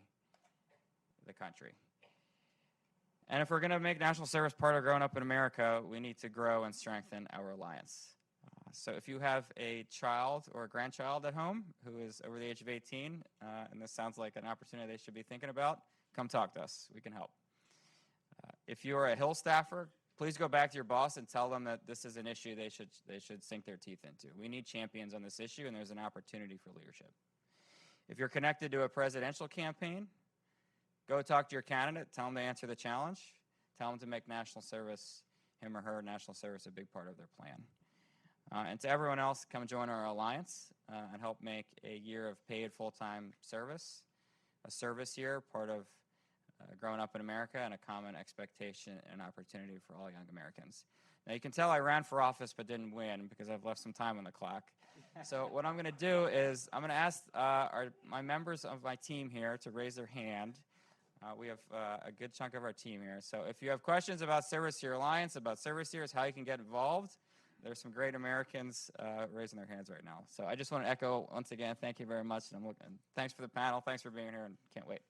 [SPEAKER 6] the country. And if we're going to make national service part of growing up in America, we need to grow and strengthen our alliance. So if you have a child or a grandchild at home who is over the age of 18, and this sounds like an opportunity they should be thinking about, come talk to us. We can help. If you are a Hill staffer, please go back to your boss and tell them that this is an issue they should sink their teeth into. We need champions on this issue, and there's an opportunity for leadership. If you're connected to a presidential campaign, go talk to your candidate, tell them to answer the challenge, tell them to make national service, him or her, national service a big part of their plan. And to everyone else, come join our alliance and help make a year of paid full-time service, a service year, part of growing up in America, and a common expectation and opportunity for all young Americans. Now, you can tell I ran for office but didn't win because I've left some time on the clock. So what I'm going to do is I'm going to ask my members of my team here to raise their hand. We have a good chunk of our team here. So if you have questions about Service Year Alliance, about service years, how you can get involved, there's some great Americans raising their hands right now. So I just want to echo once again, thank you very much. And thanks for the panel. Thanks for being here, and can't wait.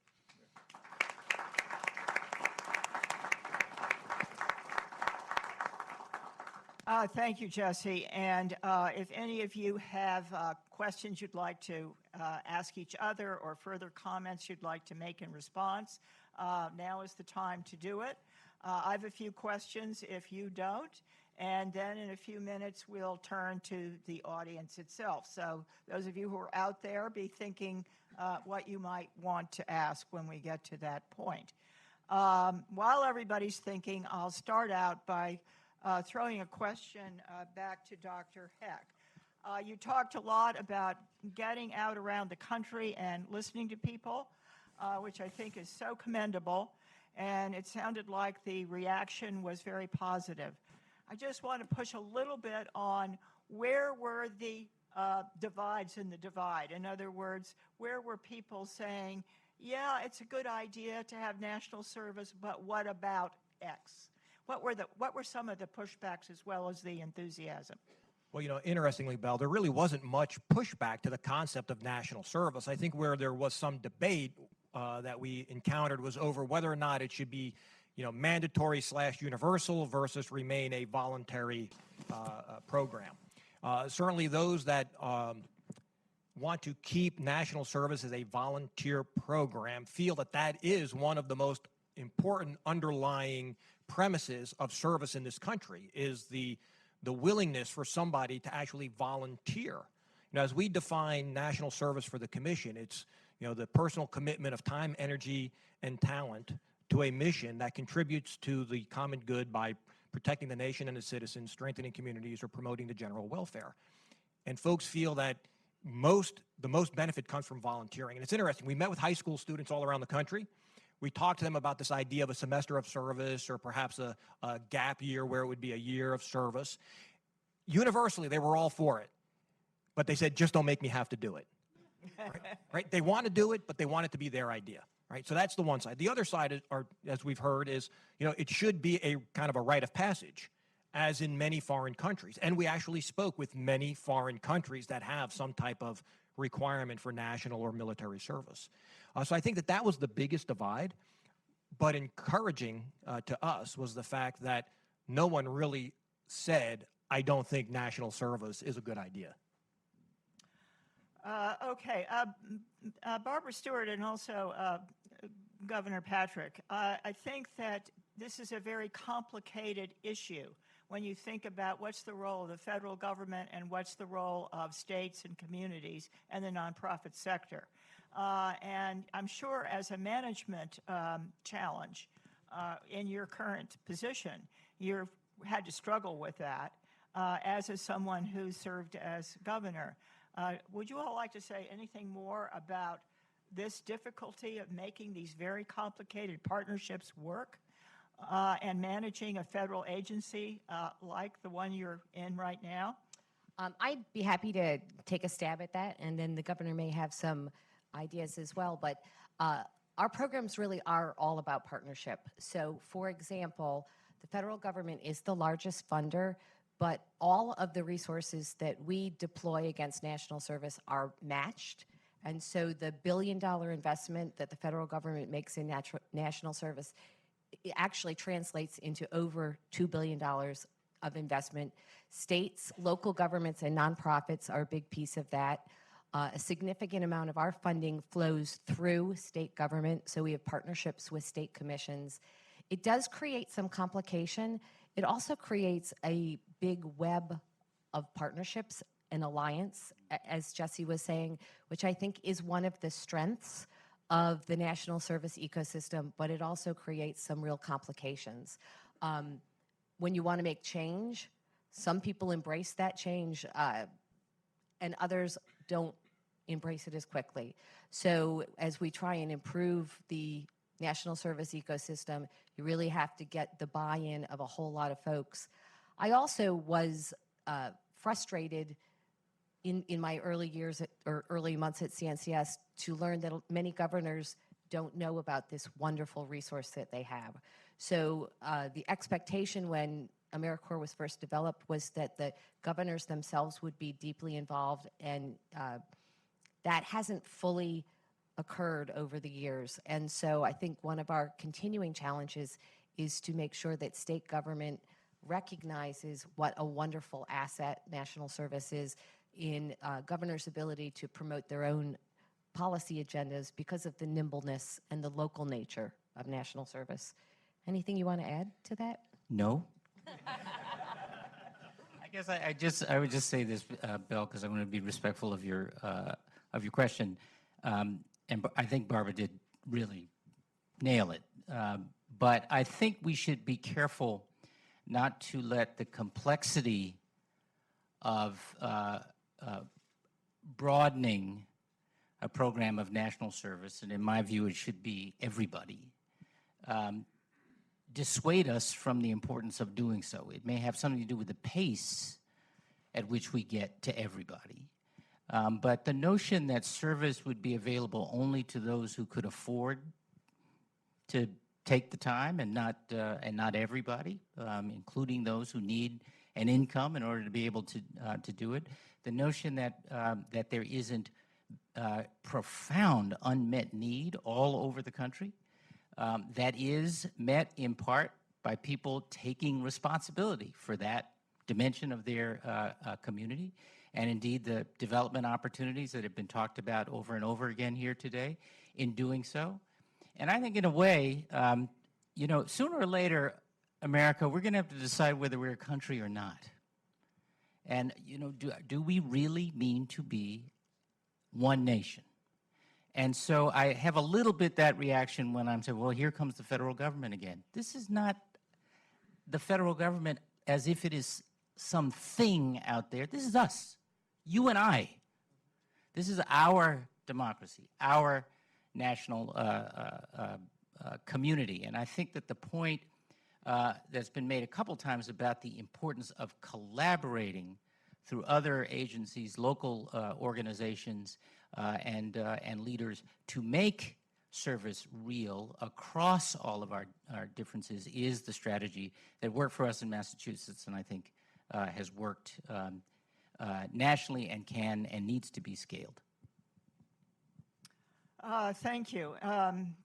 [SPEAKER 2] Thank you, Jesse. And if any of you have questions you'd like to ask each other or further comments you'd like to make in response, now is the time to do it. I have a few questions if you don't. And then in a few minutes, we'll turn to the audience itself. So those of you who are out there, be thinking what you might want to ask when we get to that point. While everybody's thinking, I'll start out by throwing a question back to Dr. Heck. You talked a lot about getting out around the country and listening to people, which I think is so commendable, and it sounded like the reaction was very positive. I just want to push a little bit on where were the divides in the divide. In other words, where were people saying, yeah, it's a good idea to have national service, but what about X? What were some of the pushbacks as well as the enthusiasm?
[SPEAKER 3] Well, interestingly, Belle, there really wasn't much pushback to the concept of national service. I think where there was some debate that we encountered was over whether or not it should be, mandatory / universal versus remain a voluntary program. Certainly those that want to keep national service as a volunteer program feel that that is one of the most important underlying premises of service in this country, is the willingness for somebody to actually volunteer. As we define national service for the commission, it's the personal commitment of time, energy, and talent to a mission that contributes to the common good by protecting the nation and its citizens, strengthening communities, or promoting the general welfare. And folks feel that the most benefit comes from volunteering. And it's interesting, we met with high school students all around the country. We talked to them about this idea of a semester of service or perhaps a gap year where it would be a year of service. Universally, they were all for it. But they said, just don't make me have to do it. Right? They want to do it, but they want it to be their idea. Right? So that's the one side. The other side, as we've heard, is it should be a kind of a rite of passage, as in many foreign countries. And we actually spoke with many foreign countries that have some type of requirement for national or military service. So I think that was the biggest divide. But encouraging to us was the fact that no one really said, I don't think national service is a good idea.
[SPEAKER 2] Okay. Barbara Stewart and also Governor Patrick, I think that this is a very complicated issue when you think about what's the role of the federal government and what's the role of states and communities and the nonprofit sector. And I'm sure as a management challenge in your current position, you've had to struggle with that as someone who served as governor. Would you all like to say anything more about this difficulty of making these very complicated partnerships work and managing a federal agency like the one you're in right now?
[SPEAKER 4] I'd be happy to take a stab at that, and then the governor may have some ideas as well. But our programs really are all about partnership. So, for example, the federal government is the largest funder, but all of the resources that we deploy against national service are matched. And so the billion-dollar investment that the federal government makes in national service it actually translates into over $2 billion of investment. States, local governments, and nonprofits are a big piece of that. A significant amount of our funding flows through state government, so we have partnerships with state commissions. It does create some complication. It also creates a big web of partnerships and alliance, as Jesse was saying, which I think is one of the strengths of the national service ecosystem, but it also creates some real complications. When you want to make change, some people embrace that change and others don't embrace it as quickly. So as we try and improve the national service ecosystem, you really have to get the buy-in of a whole lot of folks. I also was frustrated in my early years or early months at CNCS to learn that many governors don't know about this wonderful resource that they have. So the expectation when AmeriCorps was first developed was that the governors themselves would be deeply involved, and that hasn't fully occurred over the years. And so I think one of our continuing challenges is to make sure that state government recognizes what a wonderful asset national service is in governors' ability to promote their own policy agendas because of the nimbleness and the local nature of national service. Anything you want to add to that?
[SPEAKER 5] No. I guess I would just say this, Bill, because I want to be respectful of your question, and I think Barbara did really nail it. But I think we should be careful not to let the complexity of broadening a program of national service, and in my view it should be everybody, dissuade us from the importance of doing so. It may have something to do with the pace at which we get to everybody. But the notion that service would be available only to those who could afford to take the time and not everybody, including those who need an income in order to be able to do it. The notion that that there isn't profound unmet need all over the country that is met in part by people taking responsibility for that dimension of their community, and indeed the development opportunities that have been talked about over and over again here today in doing so. And I think in a way, sooner or later, America, we're going to have to decide whether we're a country or not. And, do we really mean to be one nation? And so I have a little bit that reaction when I'm saying, well, here comes the federal government again. This is not the federal government as if it is something out there. This is us, you and I. This is our democracy, our national community. And I think that the point that's been made a couple times about the importance of collaborating through other agencies, local organizations, and leaders to make service real across all of our differences is the strategy that worked for us in Massachusetts, and I think has worked nationally and can and needs to be scaled.
[SPEAKER 2] Thank you.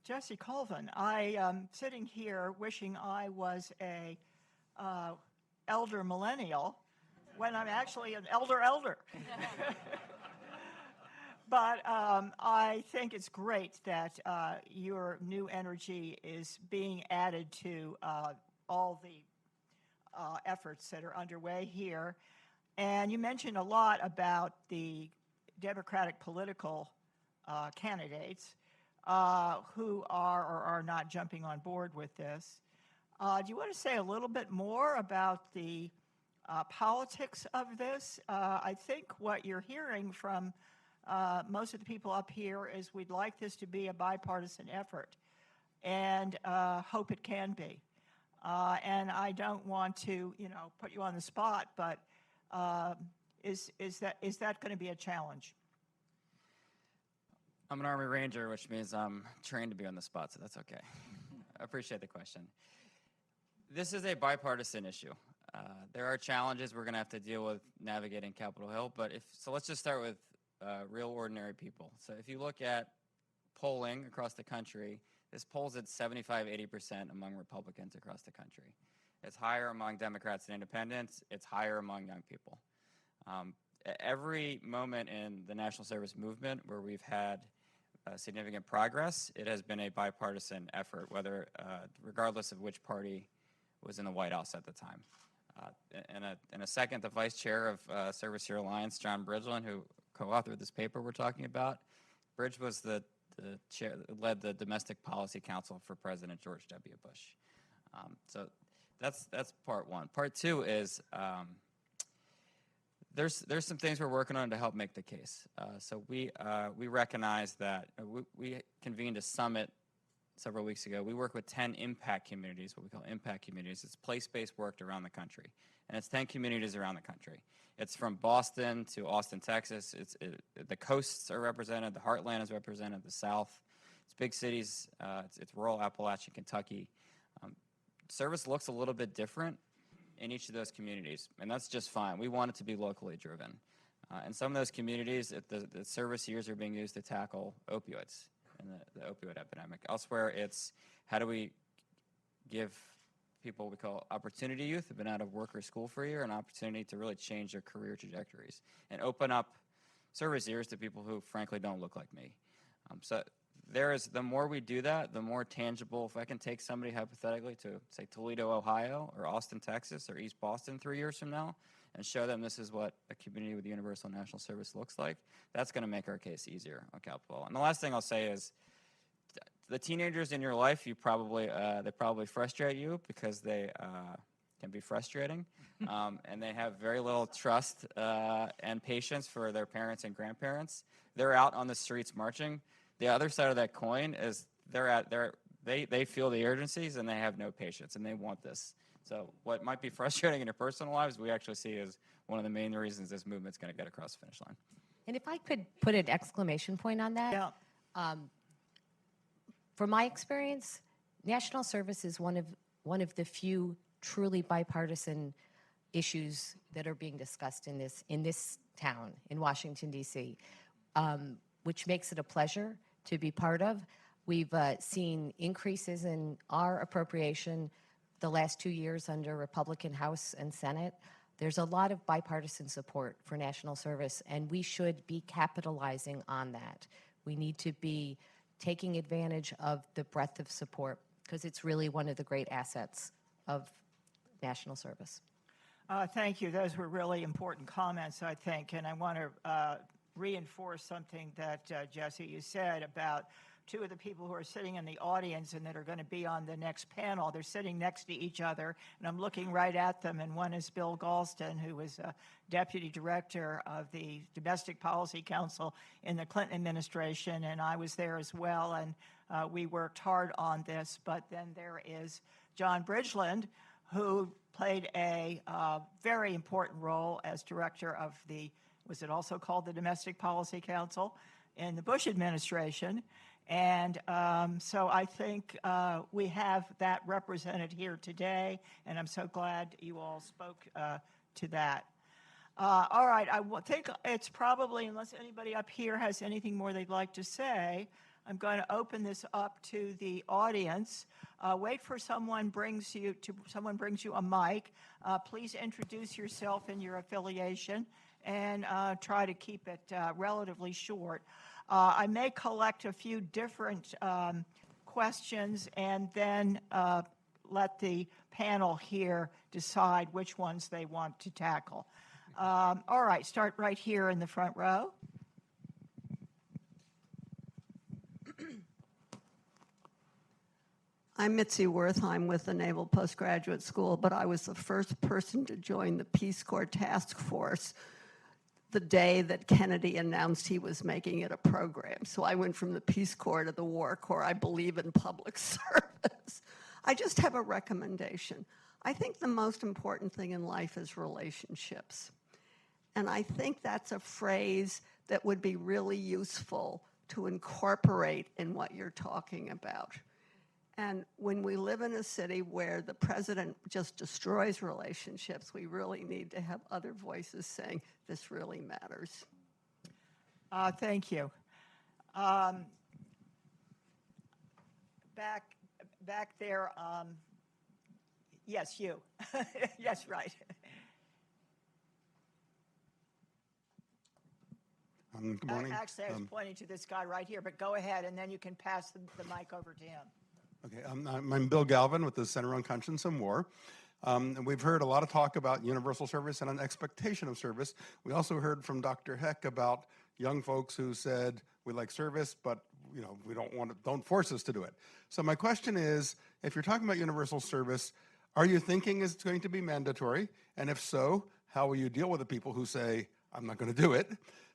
[SPEAKER 2] Jesse Colvin, I am sitting here wishing I was a elder millennial when I'm actually an elder. But I think it's great that your new energy is being added to all the efforts that are underway here. And you mentioned a lot about the Democratic political candidates who are or are not jumping on board with this. Do you want to say a little bit more about the politics of this? I think what you're hearing from most of the people up here is we'd like this to be a bipartisan effort, and hope it can be. And I don't want to, put you on the spot, but is that going to be a challenge?
[SPEAKER 6] I'm an Army Ranger, which means I'm trained to be on the spot, so that's okay. I appreciate the question. This is a bipartisan issue. There are challenges we're going to have to deal with navigating Capitol Hill, but let's just start with real ordinary people. So if you look at polling across the country, this polls at 75–80% among Republicans across the country. It's higher among Democrats and independents. It's higher among young people. Every moment in the national service movement where we've had significant progress, it has been a bipartisan effort, regardless of which party was in the White House at the time. In a second, the vice chair of Service Year Alliance, John Bridgeland, who co-authored this paper we're talking about, Bridge was the chair that led the Domestic Policy Council for President George W. Bush. So that's part one. Part two is there's some things we're working on to help make the case. So we recognize that we convened a summit several weeks ago. We work with 10 impact communities, what we call impact communities. It's place-based work around the country, and it's 10 communities around the country. It's from Boston to Austin, Texas. The coasts are represented, the heartland is represented, the South. It's big cities. It's rural Appalachian, Kentucky. Service looks a little bit different in each of those communities, and that's just fine. We want it to be locally driven. In some of those communities, the service years are being used to tackle opioids and the opioid epidemic. Elsewhere, it's how do we give people we call opportunity youth who've been out of work or school for a year an opportunity to really change their career trajectories and open up service years to people who frankly don't look like me. So the more we do that, the more tangible. If I can take somebody hypothetically to say Toledo, Ohio, or Austin, Texas, or East Boston 3 years from now and show them this is what a community with universal national service looks like, that's going to make our case easier on Capitol Hill. And the last thing I'll say is the teenagers in your life, they probably frustrate you because they can be frustrating, and they have very little trust and patience for their parents and grandparents. They're out on the streets marching. The other side of that coin is they feel the urgencies and they have no patience and they want this. So what might be frustrating in your personal lives, we actually see as one of the main reasons this movement's going to get across the finish line.
[SPEAKER 4] And if I could put an exclamation point on that.
[SPEAKER 2] Yeah.
[SPEAKER 4] From my experience, national service is one of the few truly bipartisan issues that are being discussed in this town, in Washington, D.C., which makes it a pleasure to be part of. We've seen increases in our appropriation the last 2 years under Republican House and Senate. There's a lot of bipartisan support for national service, and we should be capitalizing on that. We need to be taking advantage of the breadth of support because it's really one of the great assets of national service.
[SPEAKER 2] Thank you. Those were really important comments, I think. And I want to reinforce something that, Jesse, you said about two of the people who are sitting in the audience and that are going to be on the next panel. They're sitting next to each other, and I'm looking right at them. And one is Bill Galston, who was Deputy Director of the Domestic Policy Council in the Clinton administration, and I was there as well, and we worked hard on this. But then there is John Bridgeland, who played a very important role as director of was it also called the Domestic Policy Council in the Bush administration? And so I think we have that represented here today, and I'm so glad you all spoke to that. All right, I think it's probably, unless anybody up here has anything more they'd like to say, I'm going to open this up to the audience. Wait for someone brings you a mic. Please introduce yourself and your affiliation, and try to keep it relatively short. I may collect a few different questions and then let the panel here decide which ones they want to tackle. All right, start right here in the front row.
[SPEAKER 7] I'm Mitzi Wertheim with the Naval Postgraduate School, but I was the first person to join the Peace Corps Task Force the day that Kennedy announced he was making it a program. So I went from the Peace Corps to the War Corps. I believe in public service. I just have a recommendation. I think the most important thing in life is relationships. And I think that's a phrase that would be really useful to incorporate in what you're talking about. And when we live in a city where the president just destroys relationships, we really need to have other voices saying, this really matters.
[SPEAKER 2] Thank you. Back there, yes, you. Yes, right.
[SPEAKER 8] Good morning.
[SPEAKER 2] Actually, I was pointing to this guy right here, but go ahead, and then you can pass the mic over to him.
[SPEAKER 8] Okay, I'm Bill Galvin with the Center on Conscience and War. And we've heard a lot of talk about universal service and an expectation of service. We also heard from Dr. Heck about young folks who said, we like service, but we don't force us to do it. So my question is, if you're talking about universal service, are you thinking it's going to be mandatory? And if so, how will you deal with the people who say, I'm not going to do it?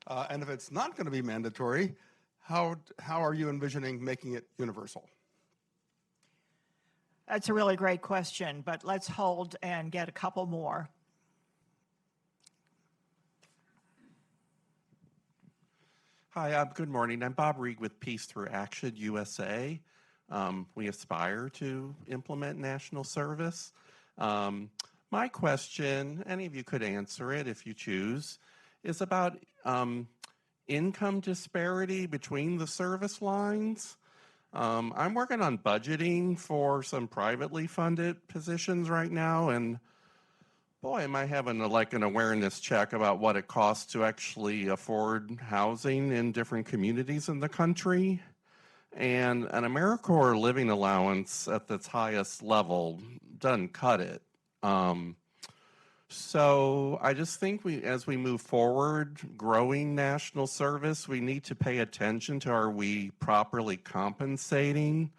[SPEAKER 8] And if it's not going to be mandatory, how are you envisioning making it universal?
[SPEAKER 2] That's a really great question, but let's hold and get a couple more.
[SPEAKER 9] Hi, good morning. I'm Bob Reed with Peace Through Action USA. We aspire to implement national service. My question, any of you could answer it if you choose, is about income disparity between the service lines. I'm working on budgeting for some privately funded positions right now, and boy, am I having an awareness check about what it costs to actually afford housing in different communities in the country. And an AmeriCorps living allowance at its highest level doesn't cut it. So I just think as we move forward, growing national service, we need to pay attention to, are we properly compensating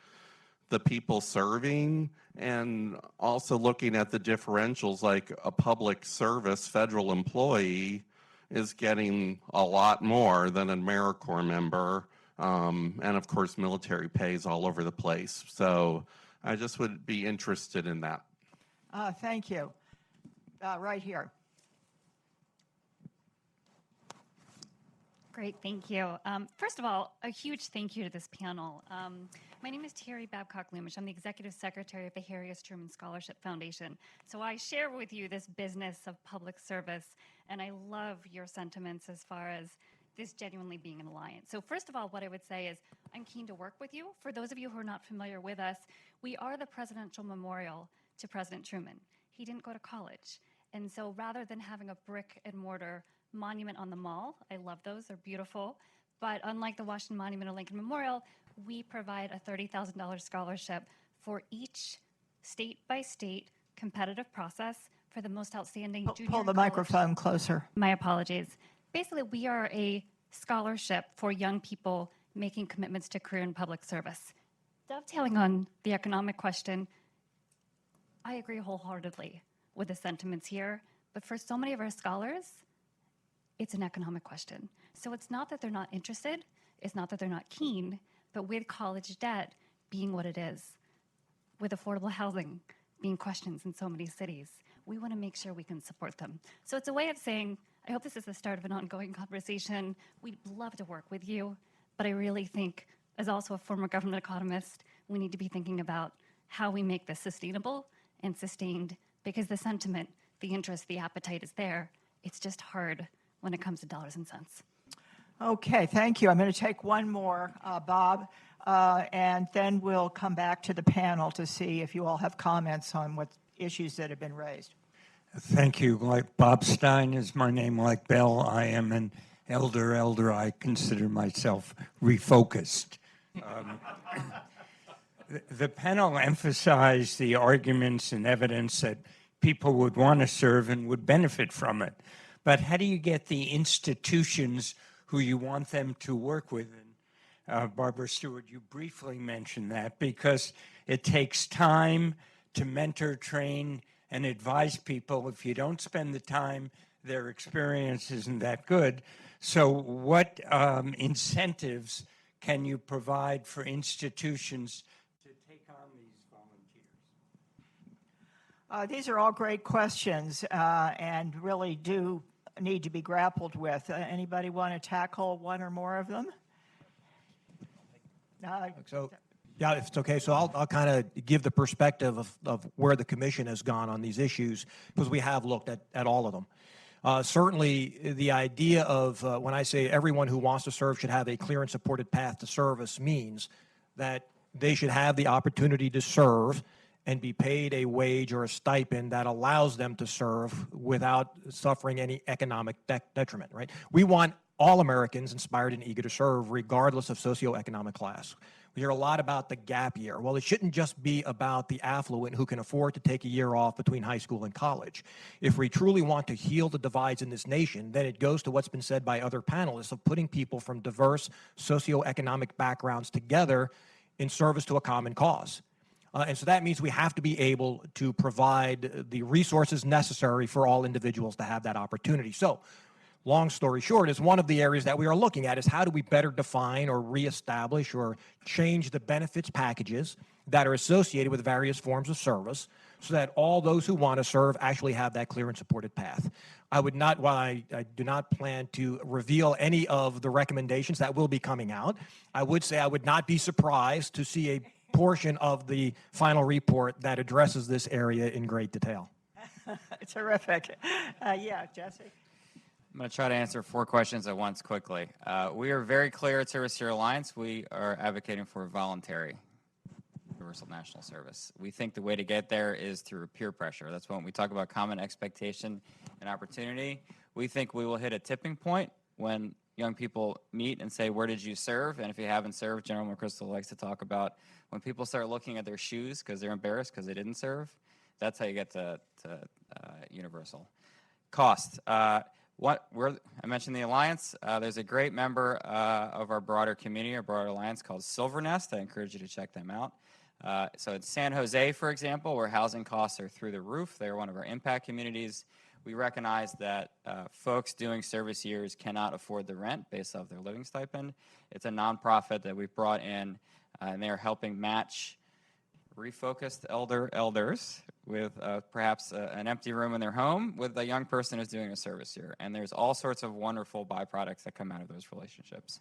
[SPEAKER 9] the people serving, and also looking at the differentials, like a public service federal employee is getting a lot more than an AmeriCorps member, and of course military pays all over the place. So I just would be interested in that.
[SPEAKER 2] Thank you. Right here.
[SPEAKER 10] Great, thank you. First of all, a huge thank you to this panel. My name is Terry Babcock-Loomish. I'm the Executive Secretary of the Harry S. Truman Scholarship Foundation. So I share with you this business of public service, and I love your sentiments as far as this genuinely being an alliance. So first of all, what I would say is I'm keen to work with you. For those of you who are not familiar with us, we are the presidential memorial to President Truman. He didn't go to college. And so rather than having a brick and mortar monument on the mall, I love those, they're beautiful, but unlike the Washington Monument or Lincoln Memorial, we provide a $30,000 scholarship for each state-by-state competitive process for the most outstanding junior
[SPEAKER 2] Pull the
[SPEAKER 10] college.
[SPEAKER 2] microphone closer.
[SPEAKER 10] My apologies. Basically, we are a scholarship for young people making commitments to career in public service. Dovetailing on the economic question, I agree wholeheartedly with the sentiments here, but for so many of our scholars, it's an economic question. So it's not that they're not interested, it's not that they're not keen, but with college debt being what it is, with affordable housing being questions in so many cities, we want to make sure we can support them. So it's a way of saying, I hope this is the start of an ongoing conversation. We'd love to work with you, but I really think, as also a former government economist, we need to be thinking about how we make this sustainable and sustained, because the sentiment, the interest, the appetite is there. It's just hard when it comes to dollars and cents.
[SPEAKER 2] Okay, thank you. I'm going to take one more, Bob, and then we'll come back to the panel to see if you all have comments on what issues that have been raised.
[SPEAKER 11] Thank you. Like Bob Stein is my name, like Bell. I am an elder. I consider myself refocused. The panel emphasized the arguments and evidence that people would want to serve and would benefit from it. But how do you get the institutions who you want them to work with? And Barbara Stewart, you briefly mentioned that, because it takes time to mentor, train, and advise people. If you don't spend the time their experience isn't that good. So what incentives can you provide for institutions to take on these volunteers?
[SPEAKER 2] These are all great questions and really do need to be grappled with. Anybody want to tackle one or more of them?
[SPEAKER 3] So, yeah, if it's okay. So I'll kind of give the perspective of where the commission has gone on these issues, because we have looked at all of them. Certainly, the idea of when I say everyone who wants to serve should have a clear and supported path to service means that they should have the opportunity to serve and be paid a wage or a stipend that allows them to serve without suffering any economic detriment, right? We want all Americans inspired and eager to serve regardless of socioeconomic class. We hear a lot about the gap year. Well, it shouldn't just be about the affluent who can afford to take a year off between high school and college. If we truly want to heal the divides in this nation, then it goes to what's been said by other panelists of putting people from diverse socioeconomic backgrounds together in service to a common cause. And so that means we have to be able to provide the resources necessary for all individuals to have that opportunity. So, long story short, is one of the areas that we are looking at is how do we better define or reestablish or change the benefits packages that are associated with various forms of service so that all those who want to serve actually have that clear and supported path. I would not, while I do not plan to reveal any of the recommendations that will be coming out, I would say I would not be surprised to see a portion of the final report that addresses this area in great detail.
[SPEAKER 2] Terrific. Yeah, Jesse.
[SPEAKER 6] I'm going to try to answer 4 questions at once quickly. We are very clear at Service Year Alliance. We are advocating for voluntary universal national service. We think the way to get there is through peer pressure. That's when we talk about common expectation and opportunity. We think we will hit a tipping point when young people meet and say, where did you serve? And if you haven't served, General McChrystal likes to talk about when people start looking at their shoes because they're embarrassed because they didn't serve. That's how you get to universal. Cost. I mentioned the Alliance. There's a great member of our broader community, our broader Alliance called Silver Nest. I encourage you to check them out. So in San Jose, for example, where housing costs are through the roof, they're one of our impact communities. We recognize that folks doing service years cannot afford the rent based off their living stipend. It's a nonprofit that we've brought in, and they're helping match refocused elders with perhaps an empty room in their home with a young person who's doing a service year. And there's all sorts of wonderful byproducts that come out of those relationships.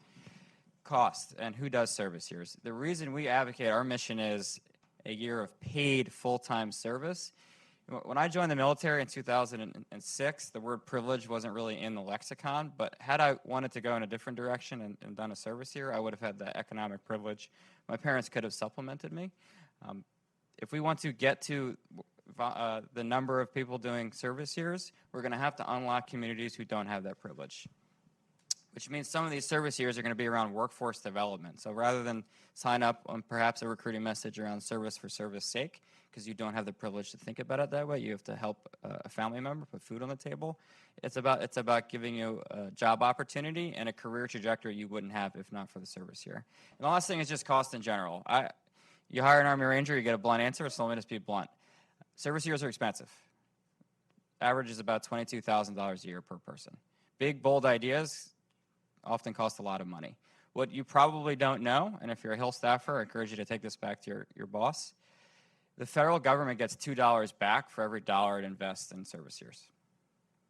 [SPEAKER 6] Cost and who does service years. The reason we advocate, our mission is a year of paid full-time service. When I joined the military in 2006, the word privilege wasn't really in the lexicon, but had I wanted to go in a different direction and done a service year, I would have had the economic privilege. My parents could have supplemented me. If we want to get to the number of people doing service years, we're going to have to unlock communities who don't have that privilege, which means some of these service years are going to be around workforce development. So rather than sign up on perhaps a recruiting message around service for service sake, because you don't have the privilege to think about it that way, you have to help a family member put food on the table. It's about giving you a job opportunity and a career trajectory you wouldn't have if not for the service year. And the last thing is just cost in general. You hire an Army Ranger, you get a blunt answer, so let me just be blunt. Service years are expensive. Average is about $22,000 a year per person. Big, bold ideas often cost a lot of money. What you probably don't know, and if you're a Hill staffer, I encourage you to take this back to your boss, the federal government gets $2 back for every dollar it invests in service years.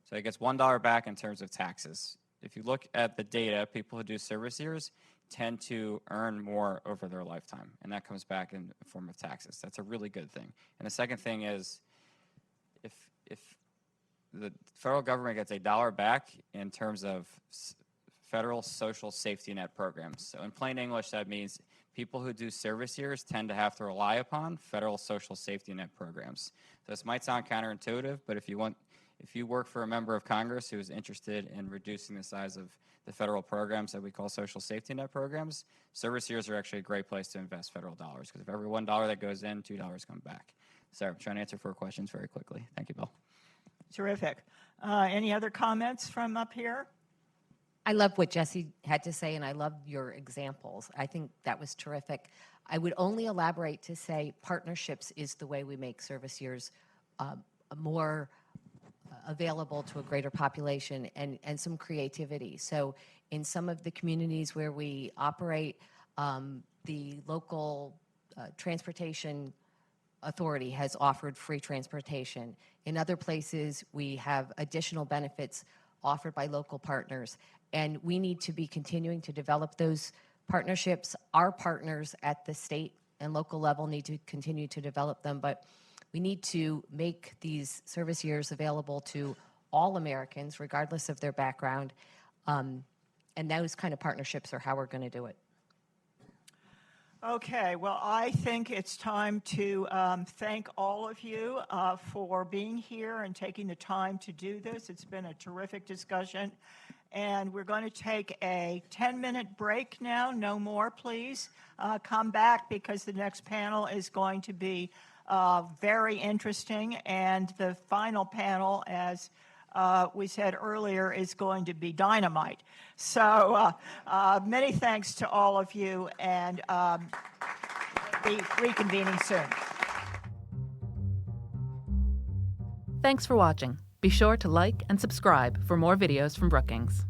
[SPEAKER 6] So it gets $1 back in terms of taxes. If you look at the data, people who do service years tend to earn more over their lifetime, and that comes back in the form of taxes. That's a really good thing. And the second thing is, if the federal government gets $1 back in terms of federal social safety net programs. So in plain English, that means people who do service years tend to have to rely upon federal social safety net programs. So this might sound counterintuitive, but if you work for a member of Congress who is interested in reducing the size of the federal programs that we call social safety net programs, service years are actually a great place to invest federal dollars, because if every $1 that goes in, $2 come back. So I'm trying to answer 4 questions very quickly. Thank you, Bill.
[SPEAKER 2] Terrific. Any other comments from up here?
[SPEAKER 4] I love what Jesse had to say, and I love your examples. I think that was terrific. I would only elaborate to say partnerships is the way we make service years more available to a greater population and some creativity. So in some of the communities where we operate, the local transportation authority has offered free transportation. In other places, we have additional benefits offered by local partners, and we need to be continuing to develop those partnerships. Our partners at the state and local level need to continue to develop them, but we need to make these service years available to all Americans, regardless of their background, and those kind of partnerships are how we're going to do it.
[SPEAKER 2] Okay, well, I think it's time to thank all of you for being here and taking the time to do this. It's been a terrific discussion. And we're going to take a 10-minute break now, no more, please. Come back because the next panel is going to be very interesting. And the final panel, as we said earlier, is going to be dynamite. So many thanks to all of you, and be reconvening soon.
[SPEAKER 12] Thanks for watching. Be sure to like and subscribe for more videos from Brookings.